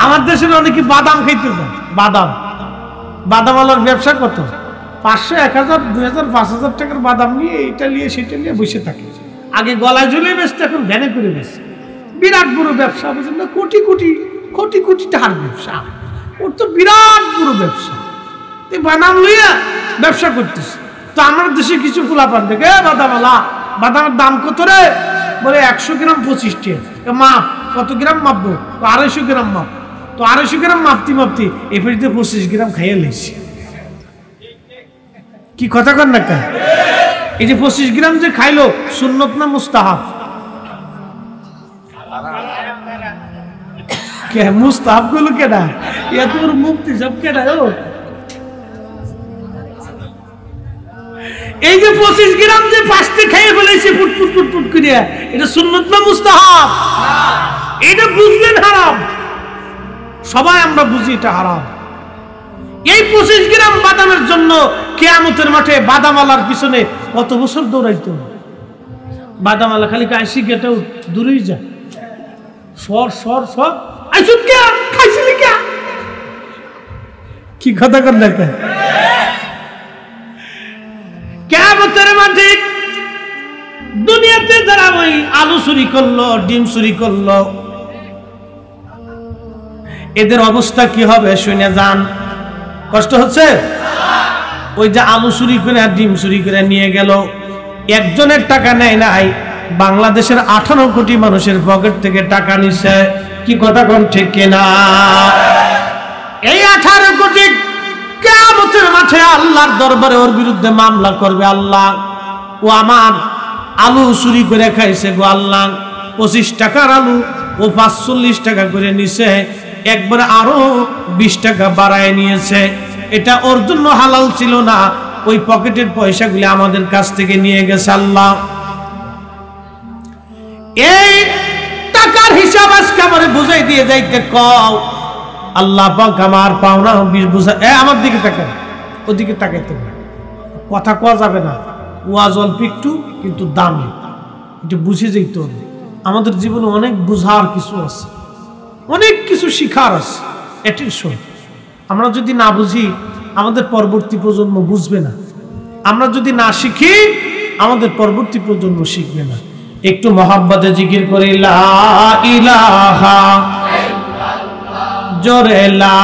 আমার দেশের অনেকে বাদাম খাইতে যায়, বাদাম, বাদামওয়ালার ব্যবসা কত? 500, 1000, 2000, 5000 টাকার বাদাম নিয়ে এটা নিয়ে সেটা নিয়ে বসে থাকে। আগে গলায় ঝুলিয়ে বেচতে, এখন ভ্যানে করে বেচে। বিরাট বড় ব্যবসা, বুঝলেন না? কোটি কোটি কোটি কোটি টাকার ব্যবসা। ওর তো বিরাট বড় ব্যবসা, বাদাম লইয়া ব্যবসা করতেছে। তো আমার দেশে কিছু পোলাপান থেকে, বাদামওয়ালা, বাদামের দাম কত রে? বলে 100 গ্রাম 25 টাকা। মাপ কত গ্রাম মাপবো? 250 গ্রাম মাপ। তো 250 গ্রাম মাপতি মাপতি এই ফেরিতে 25 গ্রাম খাইয়া লেছি। কি কথা কর না কেন? এই যে 25 গ্রাম যে খাইলো, সুন্নত না মুস্তাহাব? কে মুস্তাহাব গুলো কেডা? এত বড় মুক্তি সব কেডা? এই যে 25 গ্রাম যে পাঁচতে খাইয়ে ফেলেছে ফুটফুট ফুটফুট করে, এটা সুন্নত না মুস্তাহাব? এটা বুঝলেন হারাম। সবাই আমরা বুঝি এটা হারাম। এই 25 গ্রাম বাদামের জন্য কিয়ামতের মাঠে বাদামওয়ালার পিছনে কত বছর দৌড়াইতো। বাদামওয়ালা খালি কাশি গেটেও দূরেই যায়, সর সর সর, আইসুত কে খাইছিলি কে? কি কথা কর না কেন? কিয়ামতের মাঠে দুনিয়াতে যারা ওই আলু চুরি করলো, ডিম চুরি করলো, এদের অবস্থা কি হবে শুনে যান। কষ্ট হচ্ছে? ওই যে আলু চুরি করে আর ডিম চুরি করে নিয়ে গেল, একজনের টাকা নেয় নাই, বাংলাদেশের 18 কোটি মানুষের পকেট থেকে টাকা নিছে। কি কথা কোন ঠিক কিনা? এই 18 কোটি কিয়ামতের মাঠে আল্লাহর দরবারে ওর বিরুদ্ধে মামলা করবে। আল্লাহ, ও আমার আলু চুরি করে খাইছে গো আল্লাহ, 25 টাকার আলু ও 45 টাকা করে নিছে, একবার আরো 20 টাকা বাড়ায় নিয়েছে। এটা ওর জন্য হালাল ছিল না, ওই পকেটের পয়সাগুলি আমাদের কাছ থেকে নিয়ে গেছে। আল্লাহ, এই টাকার হিসাব আজকে আমারে বুঝাই দিয়ে যাইতে কও। আল্লাহ পাক আমার পাওনা বুঝা, আমার দিকে তাকান, ওদিকে তাকাইতে না, কথা কওয়া যাবে না, ওয়াজ অল্প একটু কিন্তু দামি, এটা বুঝে যাইতে হবে। আমাদের জীবনে অনেক বুঝার কিছু আছে, অনেক কিছু শিখার আছে। অ্যাটেনশন, আমরা যদি না বুঝি আমাদের পরবর্তী প্রজন্ম বুঝবে না, আমরা যদি না শিখি আমাদের পরবর্তী প্রজন্ম শিখবে না। একটু মহাব্বতে জিকির করি লা ইলাহা জোরে লা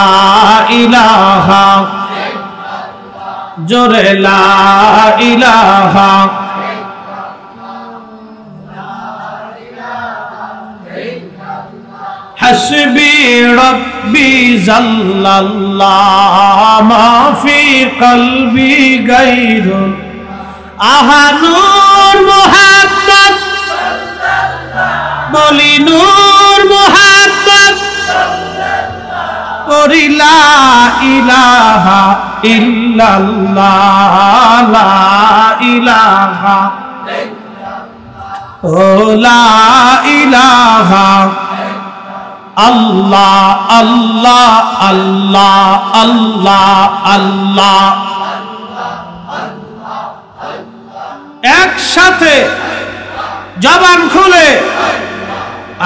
ইলাহা, জোরে লা ইলাহা, হাসবি রব্বি জাল্লাল্লাহ মা ফি কলবি গায়রুন, আহা নূর মুহাম্মদ বলি নূর মুহাম্মদ করি লা ইলাহা ইল্লাল্লাহ, লা ইলাহা ও লা ইলাহা আল্লাহ আল্লাহ আল্লাহ আল্লাহ আল্লাহ। একসাথে জবান খুলে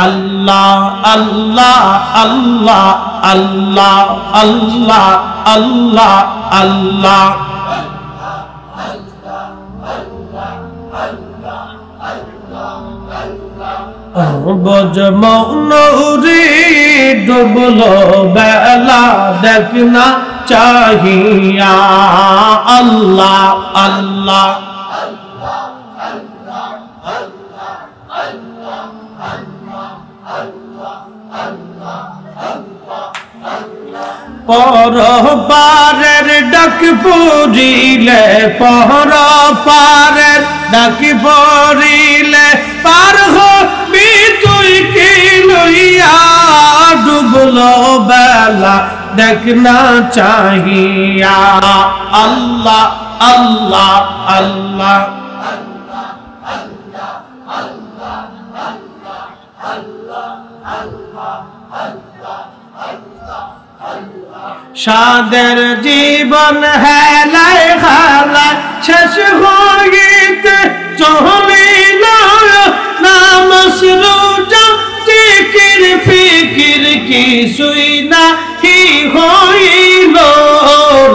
আল্লাহ আল্লাহ আল্লাহ আল্লাহ আল্লাহ আল্লাহ আল্লাহ। বজমৌরি ডুবলো বেলা দেখনা চাহিয়া, আল্লাহ আল্লাহ পরপারের ডাক পড়িলে, পরপারের ডাক পড়িলে পার হবি তুই কি লইয়া, ডুবলো বেলা দেখনা চাহিয়া, আল্লাহ আল্লাহ আল্লাহ। সাদের জীবন হেলায় খালায় শেষ হইতে চলিল, নামাজ রোজা জিকির ফিকির কিছুই না কি হইল,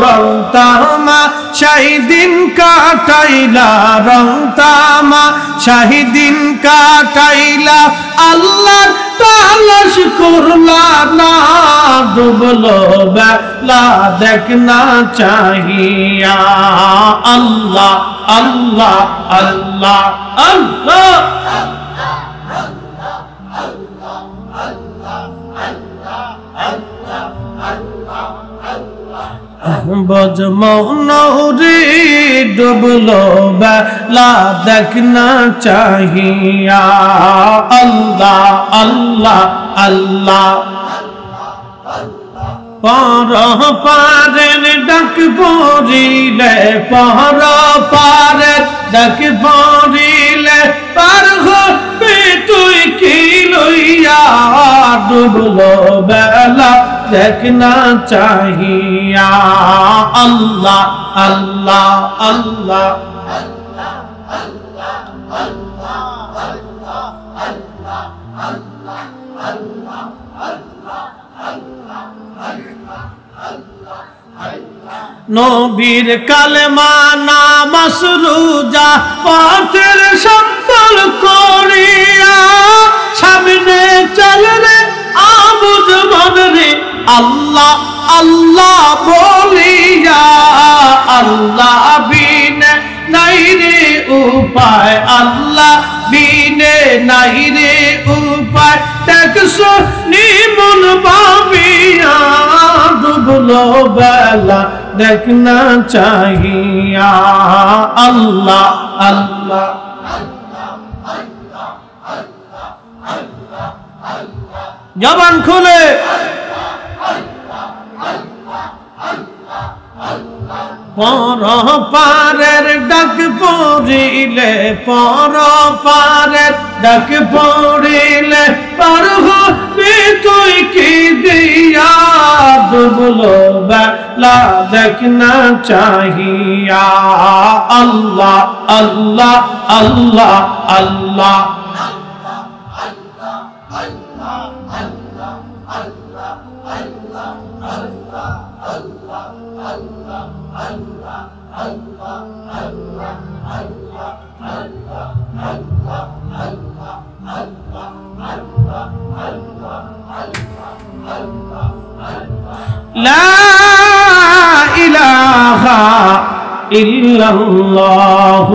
রং তামা শাহিদিন কাটাইলা, রং তামা শাহিদিন কাটাইলা, আল্লাহর তালাশ করলা না, ডুবলো বেলা দেখনা চাহিয়া, আল্লাহ আল্লাহ আল্লাহ আল্লাহ। বজমৌরি ডুবলো বেলা দেখনা চাহিয়া, আল্লাহ আল্লাহ আল্লাহ। পরপারের ডাক পড়িলে, পরপারের ডাক পড়িলে পার হবি তুই কি লইয়া, ডুবলো বেলা দেখনা চাহিয়া, আল্লাহ আল্লাহ আল্লাহ। নবীর কালেমা নামাজ রোজা পথের সম্বল করিয়া, সামনে চলরে আবুদ মনরে আল্লাহ আল্লাহ বলিয়া, আল্লাহ বিনে নাই রে উপায়, আল্লাহ বিনে নাই রে উপায় দেখছো নিমন ভাবিয়া ডুবলো বেলা দেখনা চাহিয়া আল্লাহ আল্লাহ জবান খুলে পরপারের ডাক পড়িলে পরপারের ডাক পড়িলে পার হবি তুই কি দিয়া ডুবলো বেলা দেখনা চাহিয়া আল্লাহ আল্লাহ আল্লাহ আল্লাহ লা ইলাহা ইল্লাল্লাহ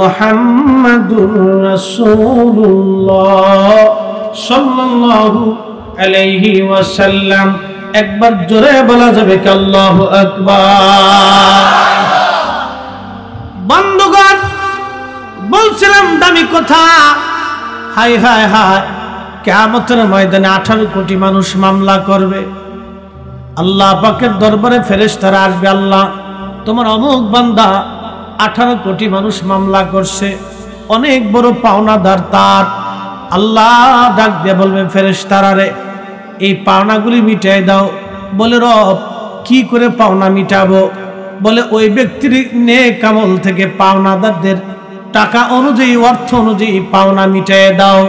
মুহাম্মাদুর রাসূলুল্লাহ সাল্লাল্লাহু আলাইহি ওয়াসাল্লাম। একবার জোরে বলা যাবে কি আল্লাহু আকবার। বন্ধুগণ, বলছিলাম দামি কথা। হায় হায় হায়, কিয়ামতের ময়দানে 18 কোটি মানুষ মামলা করবে। আল্লাহ পাকের দরবারে ফেরেশতারা আসবে, আল্লাহ তোমার অমুক বান্দা 18 কোটি মানুষ মামলা করছে, অনেক বড় পাওনাদার তার। আল্লাহ ডাক দিয়ে বলবে ফেরেশতারা রে, এই পাওনাগুলি মিটাই দাও। বলে রব কি করে পাওনা মিটাবো? বলে ওই ব্যক্তির নেক আমল থেকে পাওনাদারদের টাকা অনুযায়ী, অর্থ অনুযায়ী পাওনা মিটাই দাও।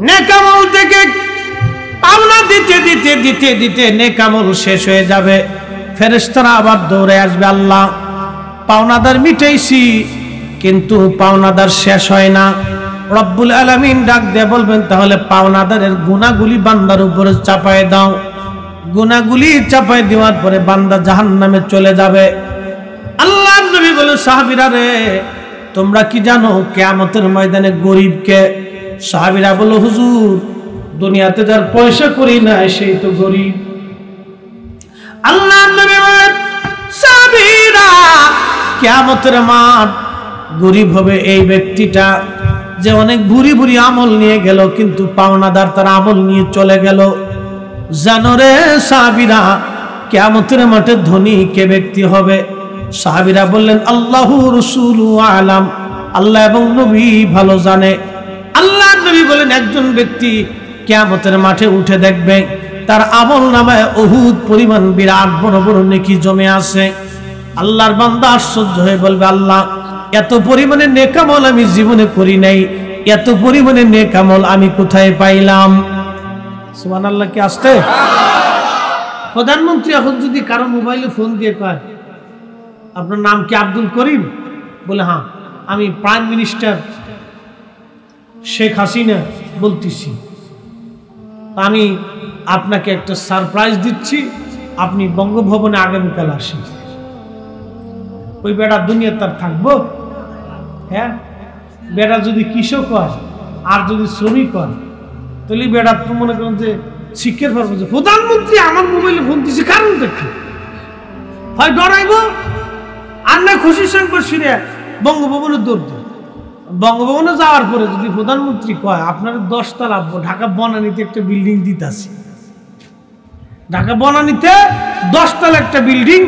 নেক আমল থেকে পাওনা দিতে দিতে দিতে দিতে নেক আমল শেষ হয়ে যাবে। ফেরেশতারা আবার দৌড়ে আসবে, আল্লাহ পাওনাদার মিটাইছি কিন্তু পাওনাদার শেষ হয় না। রব্বুল আলামিন ডাক দিয়ে বলবেন তাহলে পাওনাদারের গুনাহগুলি বান্দার উপরে চাপায় দাও। গুনাহগুলি চাপায় দেওয়ার পরে বান্দা জাহান্নামে চলে যাবে। আল্লাহর নবী বলেন সাহাবীরা রে, তোমরা কি জানো কিয়ামতের ময়দানে গরিবকে? সাহাবীরা বলল হুজুর, দুনিয়াতে যার পয়সা করি না সেই তো গরিব। আল্লাহর নবী বলেন সাহাবীরা, কিয়ামতের মাঠ গরিব হবে এই ব্যক্তিটা যে অনেক ভুরি ভুরি আমল নিয়ে গেল কিন্তু পাওনাদার তার আমল নিয়ে চলে গেল। জানো রে সাহাবীরা, কিয়ামতের মাঠে ধনী কে ব্যক্তি হবে? সাহাবীরা বললেন আল্লাহু রাসূলু আলাম, আল্লাহ এবং নবী ভালো জানে। আল্লাহর নবী বলেন একজন ব্যক্তি কিয়ামতের মাঠে উঠে দেখবে তার আমল নামায় উহুদ পরিমাণ বিরাট বড় বড় নেকি জমে আছে। আল্লাহর বান্দা আশ্চর্য হয়ে বলবে, আল্লাহ এত পরিমাণে নেক আমল আমি জীবনে করি নাই, এত পরিমাণে নেক আমল আমি কোথায় পাইলাম? সুবহানাল্লাহ কি আসতে? প্রধানমন্ত্রী এখন যদি কারো মোবাইলে ফোন দিয়ে কয় আপনার নাম কি আব্দুল করিম? বলে হ্যাঁ, আমি প্রাইম মিনিস্টার শেখ হাসিনা বলতেছি, আমি আপনাকে একটা সারপ্রাইজ দিচ্ছি, আপনি বঙ্গভবনে আগামীকাল আসেন। ওই বেটা দুনিয়া তার থাকবো? হ্যাঁ, বেটা যদি কৃষক হয় আর যদি শ্রমিক হয় তাহলে বেটা তো মনে করেন যে শিক্ষার পারবো যে প্রধানমন্ত্রী আমার মোবাইলে ফোন দিচ্ছে, কারণ দেখি হয় ডরাইব আর না খুশির সঙ্গে ফিরে বঙ্গভবনে দৌড় দেব। বঙ্গভবনে যাওয়ার পরে যদি প্রধানমন্ত্রী কয় আপনার 10 তলা ঢাকা বনানীতে একটা বিল্ডিং দিতেছি, ঢাকা বনানীতে 10 তলা একটা বিল্ডিং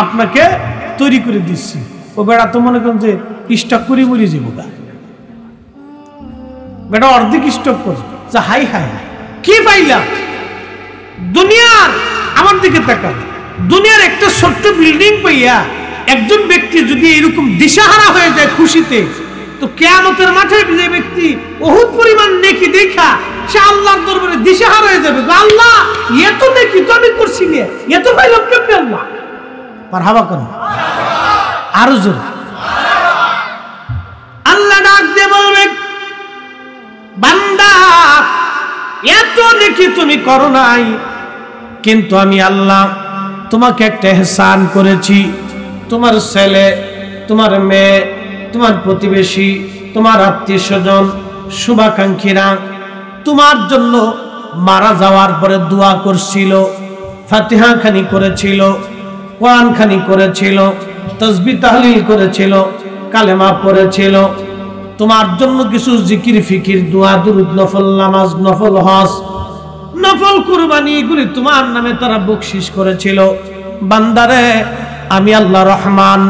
আপনাকে তৈরি করে দিচ্ছি, ও বেড়া তো মনে করেন যে স্টক করে মরে যাবো গা। বেটা অর্ধেক স্টক করে হাই হাই কি পাইলাম দুনিয়ার? আমার দিকে তাকান, দুনিয়ার একটা ছোট্ট বিল্ডিং পাইয়া একজন ব্যক্তি যদি এরকম দিশাহারা হয়ে যায় খুশিতে, তো কিয়ামতের মাঠে যে ব্যক্তি বহুত পরিমাণ নেকি দেখা সে আল্লাহর দরবারে দিশাহারা হয়ে যাবে, আল্লাহ এত নেকি তো আমি করছি না, এত পাইলাম কেমনে? আল্লাহ মারহাবা করুন আরো জোরে। আল্লাহ ডাক দিয়ে বলবে বান্দা এত নেকি তুমি করো নাই, কিন্তু আমি আল্লাহ তোমাকে একটা ইহসান করেছি। তোমার ছেলে তোমার মেয়ে, তোমার প্রতিবেশী, তোমার আত্মীয় স্বজন, শুভাকাঙ্ক্ষীরা তোমার জন্য মারা যাওয়ার পরে দোয়া করছিল, ফাতিহা খানি করেছিল, কোরআন খানি করেছিল, তাসবিহ তাহলিল করেছিল, কালেমা পড়েছিল, তোমার জন্য কিছু জিকির ফিকির, দোয়া, দুরূদ, নফল নামাজ, নফল হজ, নফল কুরবানি এগুলি তোমার নামে তারা বকশিশ করেছিল। বান্দারে, আমি আল্লাহ রহমান,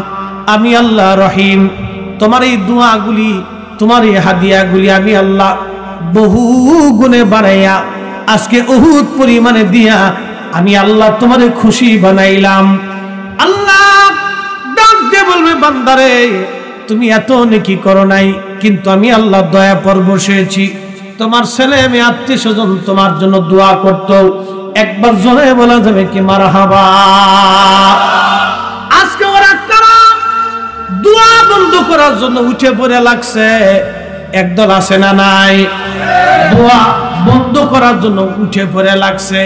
আমি আল্লাহ রহিম, তোমার এই দোয়াগুলি, তোমার এই হাদিয়াগুলি আমি আল্লাহ বহু গুণে বাড়াইয়া আজকে উহুদ পরিমাণে দিয়া আমি আল্লাহ তোমারে খুশি বানাইলাম। আল্লাহ ডাক দিয়ে বলবে, বান্দারে তুমি এত নেকি করো নাই, কিন্তু আমি আল্লাহ দয়া পর বসেছি। তোমার ছেলে মেয়ে, আত্মীয় স্বজন তোমার জন্য দোয়া করতো, একবার জোরে বলা যাবে কি মারহাবা। আজকে ওরা কারা দোয়া বন্ধ করার জন্য উঠে পড়ে লাগছে? একদল আছে না নাই? দোয়া বন্ধ করার জন্য উঠে পড়ে লাগছে।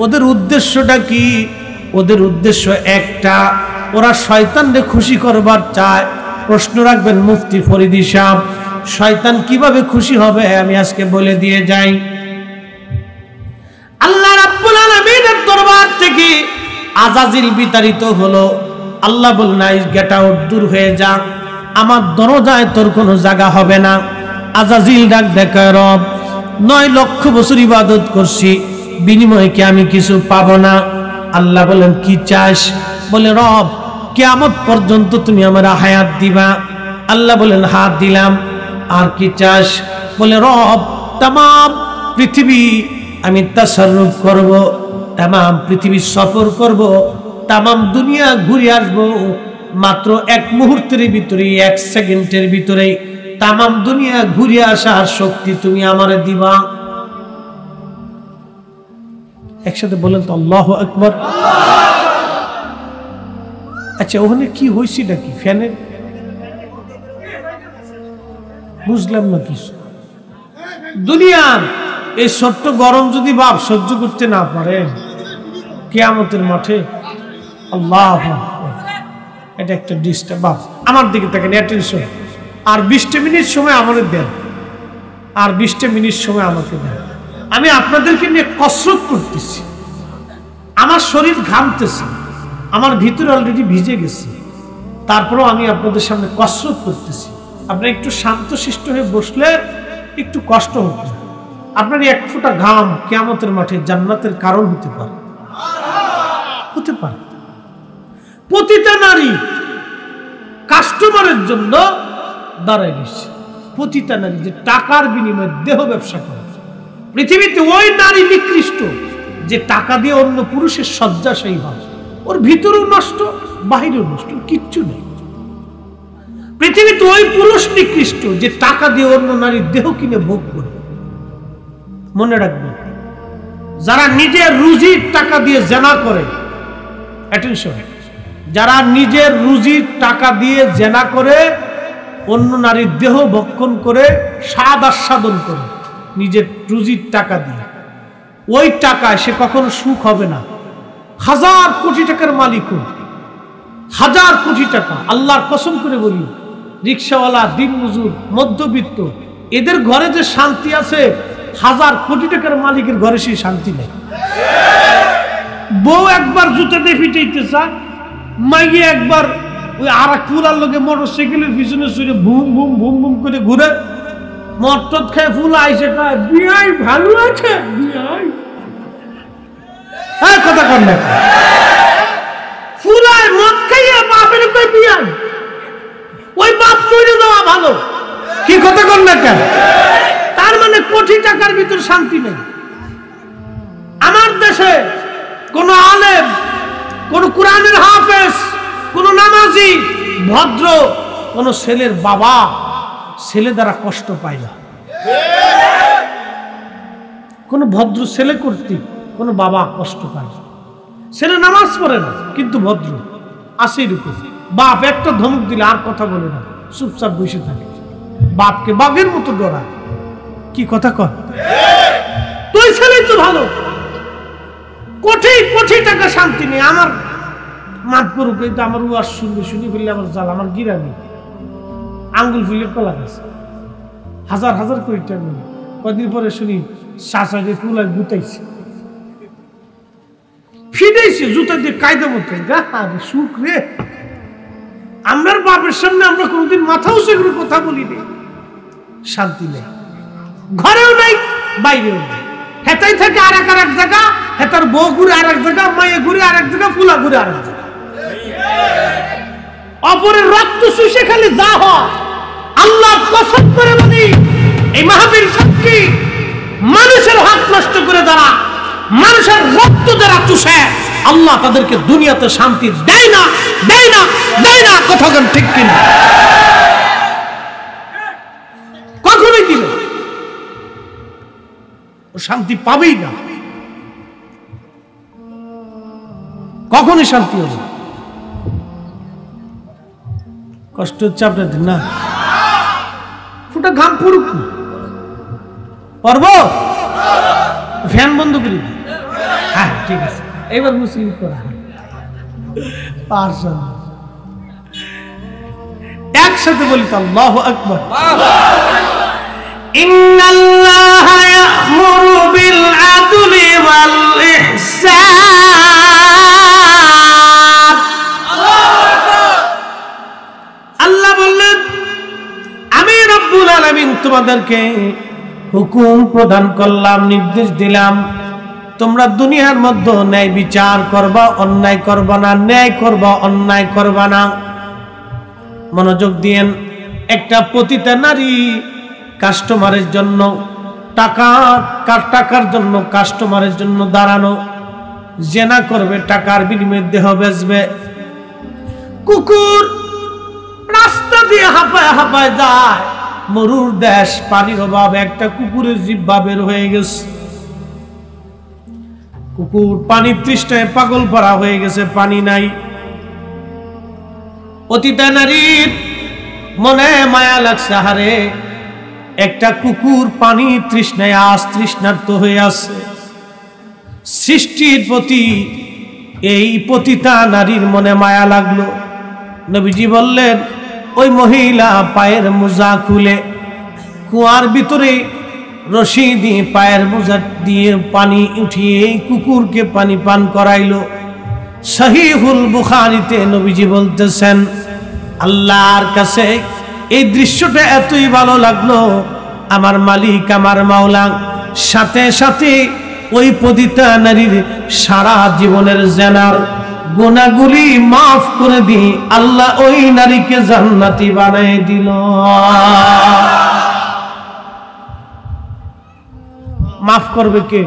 ওদের উদ্দেশ্যটা কি? ওদের উদ্দেশ্য একটা, ওরা শয়তানকে খুশি করবার চায়। প্রশ্ন রাখবেন মুফতি ফরিদি সাহেব, শয়তান কিভাবে খুশি হবে আমি আজকে বলে দিয়ে যাই। আল্লাহ রাব্বুল আলামিনের দরবার থেকে আযাজিল বিতাড়িত হলো। আল্লাহ বললেন, গেট আউট, দূর হয়ে যা, আমার দরজায় তোর কোনো জায়গা হবে না। আযাজিল ডাক দেখায়, রব 9 লক্ষ বছর ইবাদত করছি, বিনিময়ে কি আমি কিছু পাবো না? আল্লাহ বলেন, কি চাস? বলে, রব কিয়ামত পর্যন্ত তুমি আমার হায়াত দিবা। আল্লাহ বলেন, হাত দিলাম। আর কি চাস? বলে, রব तमाम পৃথিবী আমি তাসাররুফ করব, तमाम পৃথিবী সফর করব, तमाम দুনিয়া ঘুরে আসব, মাত্র এক মুহূর্তের ভিতরে, এক সেকেন্ডের ভিতরে तमाम দুনিয়া ঘুরে আসার শক্তি তুমি আমারে দিবা। একসাথে বলেন তো আল্লাহু আকবার। আচ্ছা, ওখানে কি হয়েছে নাকি? ফ্যানের বুঝলাম না কিছু। দুনিয়ার এই ছোট্ট গরম যদি বাপ সহ্য করতে না পারেন কিয়ামতের মাঠে, আল্লাহ, এটা একটা ডিস্টার্ব। বাপ আমার দিকে তাকান, অ্যাটেনশন। আর 20 মিনিট সময় আমাদের দেন, আর 20 মিনিট সময় আমাকে দেন। আমি আপনাদেরকে নিয়ে কসরত করতেছি, আমার শরীর ঘামতেছে, আমার ভিতরে অলরেডি ভিজে গেছে, তারপরেও আমি আপনাদের সামনে কসরত করতেছি। আপনি একটু শান্তশিষ্ট হয়ে বসলে একটু কষ্ট হতো। আপনার এক ফোঁটা ঘাম কিয়ামতের মাঠে জান্নাতের কারণ হতে পারে, হতে পারে। প্রতিটা নারী কাস্টমারের জন্য দাঁড়ায় গেছে, প্রতিটা নারী যে টাকার বিনিময়ে দেহ ব্যবসা করে। পৃথিবীতে ওই নারী নিকৃষ্ট যে টাকা দিয়ে অন্য পুরুষের শয্যাশায়ী হয়, ওর ভিতরেও নষ্ট, বাহিরেও নষ্ট, কিচ্ছু নেই। পৃথিবীতে ওই পুরুষ নিকৃষ্ট যে টাকা দিয়ে অন্য নারীর দেহ কিনে ভোগ করে। মনে রাখবেন, যারা নিজের রুজির টাকা দিয়ে জেনা করে, অ্যাটেনশন, যারা নিজের রুজির টাকা দিয়ে জেনা করে, অন্য নারীর দেহ ভক্ষণ করে, স্বাদ আস্বাদন করে নিজের রুজির টাকা দিয়ে, ওই টাকায় সে কখনো সুখ হবে না। 1000 কোটি টাকার মালিক, 1000 কোটি টাকা, আল্লাহর কসম করে বলি, রিক্সাওয়ালা, দিনমজুর, মধ্যবিত্ত, এদের ঘরে যে শান্তি আছে, 1000 কোটি টাকার মালিকের ঘরে সেই শান্তি নেই। বউ একবার জুতাতে পিটাইতে চায়, মাইয়ে একবার ওই আর এক ফুলার লোকে মোটরসাইকেলের পিছনে শুয়ে ভুম ভুম ভুম ভুম করে ঘুরে, মটট খেয়ে ফুল আইসে কয়, বিয়াই ভালো আছে, বিয়াই। হ্যাঁ, কথা কন না, ফুলায় মদ খাইয়ে বাপের কয় বিয়াই, ওই বাপ মরে যাওয়া ভালো। কি কথা কন না কেন? তার মানে কোটি টাকার ভিতর শান্তি নেই। আমার দেশে কোন আলেম, কোন কোরআনের হাফেজ, কোন নামাজি, ভদ্র কোন ছেলের বাবা ছেলে দ্বারা কষ্ট পায় না। কোন ভদ্র ছেলে কর্তৃক কোন বাবা কষ্ট পায় না। ছেলে নামাজ পড়ে না কিন্তু ভদ্র, আসে এরকম। বাপ একটা ধমক দিলে আর কথা বলে না, চুপচাপ বসে থাকে, বাপকে বাঘের মতো ডরায়। কি কথা কর? তুই ছেলেই তো ভালো, কোটি কোটি টাকা শান্তি নেই। আমার মাত করুক, এই তো আমার ওয়াজ শুনবে, শুনি ফেললে আমার জাল, আমার গিরামি আঙ্গুল ফুলে কলা গেছে, হাজার হাজার কোটি টাকা। কদিন পরে শুনি শাসাকে ফুলায় গুতাইছে, ফিটাইছে জুতা দিয়ে কায়দা মতো। সুখ রে, আমার বাপের সামনে আমরা কোনোদিন মাথা উঁচু করে কথা বলি নি, শান্তি নেই, ঘরেও নাই বাইরেও নাই। হেতাই থাকে আর এক জায়গা, হেতার বউ ঘুরে আর এক জায়গা, মায়ে ঘুরে আর এক জায়গা, ফুলা ঘুরে আর এক জায়গা। অপরের রক্ত শুষে খালি যা হয়, আল্লাহ কসম করে বলি, এই মাহফিল সাক্ষী, মানুষের হাত নষ্ট করে যারা, মানুষের রক্ত যারা চুষে, আল্লাহ তাদেরকে দুনিয়াতে শান্তি দেয় না, দেয় না, দেয় না। কথা কেন ঠিক কিনা? কখনোই দিবে ও শান্তি পাবেই না, কখনোই শান্তি হবে। কষ্ট হচ্ছে আপনাদের না? ফুটা ঘাম পড়ুক না, পারব? ফ্যান বন্ধ করি। হ্যাঁ ঠিক আছে, এবার মুসলিম করা পারছেন। একসাথে বলি তো আল্লাহু আকবার। ইন্নাল্লাহা ইয়া'মুরু বিল আদলি ওয়াল ইহসান। আল্লাহ বললেন, আমি রব্বুল আলামিন তোমাদেরকে হুকুম প্রদান করলাম, নির্দেশ দিলাম, তোমরা দুনিয়ার মধ্যে ন্যায় বিচার করবা, অন্যায় করবা না, ন্যায় করবা, অন্যায় করবা না। মনোযোগ দিয়েন, একটা পতিতা নারী কাস্টমারের জন্য টাকার জন্য কাস্টমারের জন্য দাঁড়ানো, জেনা করবে, টাকার বিনিময়ে দেহ বেচবে। কুকুর রাস্তা দিয়ে হাঁপায় হাঁপায় যায়, মরুর দেশ, পানির অভাব, একটা কুকুরের জিহ্বা বের হয়ে গেছে। কুকুর পানির তৃষ্ণায় পাগল পারা হয়ে গেছে, পানি নাই। পতিতা নারীর মনে মায়া লাগছে, হারে একটা কুকুর পানি তৃষ্ণায় আজ তৃষ্ণার্ত হয়ে আছে। সৃষ্টির প্রতি এই পতিতা নারীর মনে মায়া লাগলো। নবীজি বললেন, ওই মহিলা পায়ের মোজা খুলে কুয়ার ভিতরে রশি দিয়ে পায়ের মোজা দিয়ে পানি উঠিয়ে কুকুরকে পানি পান করাইল। সহিহুল বুখারীতে নবীজি বলতেছেন, আল্লাহর কাছে এই দৃশ্যটা এতই ভালো লাগলো, আমার মালিক, আমার মাওলা সাথে সাথে ওই পতিতা নারীর সারা জীবনের জেনার গুনাহগুলি মাফ করে দিয়ে আল্লাহ ওই নারীকে জান্নাতি বানায় দিল। মাফ করবে কে?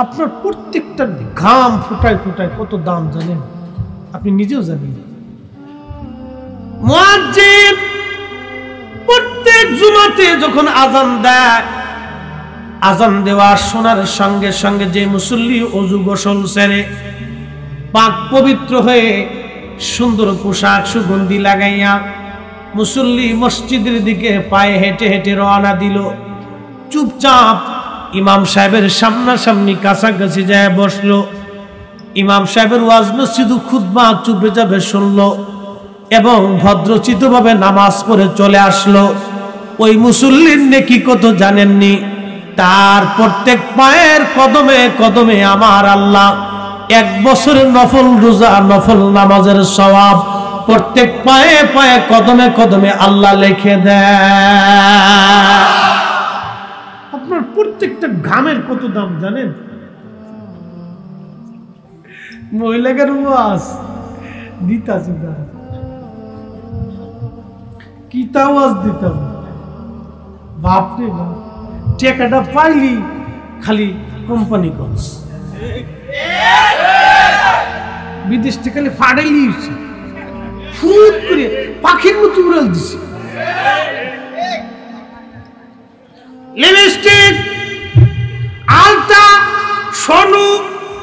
আপনার প্রত্যেকটা ঘাম ফুটায় ফুটায় কত দাম জানেন? আপনি নিজেও জানেন। মুয়াজ্জিন প্রত্যেক জুমাতে যখন আযান দেয়, আযান দেওয়ার শোনার সঙ্গে সঙ্গে যে মুসল্লি ওযু গোসল সেরে পাক পবিত্র হয়ে সুন্দর পোশাক সুগন্ধি লাগাইয়া মুসল্লি মসজিদের দিকে পায়ে হেঁটে হেঁটে রওনা দিল। চুপচাপ ইমাম সাহেবের সামনাসামনি কাছাকাছি যায় বসলো। ইমাম সাহেবের ওয়াজ নসিহত খুতবা চুপে চাপে শুনলো এবং ভদ্রচিতভাবে নামাজ পড়ে চলে আসলো। ওই মুসল্লির নেকি কত জানেননি? তার প্রত্যেক পায়ের কদমে কদমে আমার আল্লাহ 1 বছরের নফল রোজা নফল নামাজের সওয়াব প্রত্যেক পায়ে পায়ে কদমে কদমে আল্লাহ লিখে দেয়। আপনার প্রত্যেকটা ঘামের কত দাম জানেন? মহিলাদের ওয়াজ দিতাছে তারা, কি তা ওয়াজ দিতাম, বাপরে বাপ, টাকাটা পাইলি খালি কোম্পানি গঞ্জ, বিদেশ থেকে খালি ফাড়াইলি ফুট করে পাখির মতো উড়াল দিছে। লিপস্টিক, আলতা, সোনু,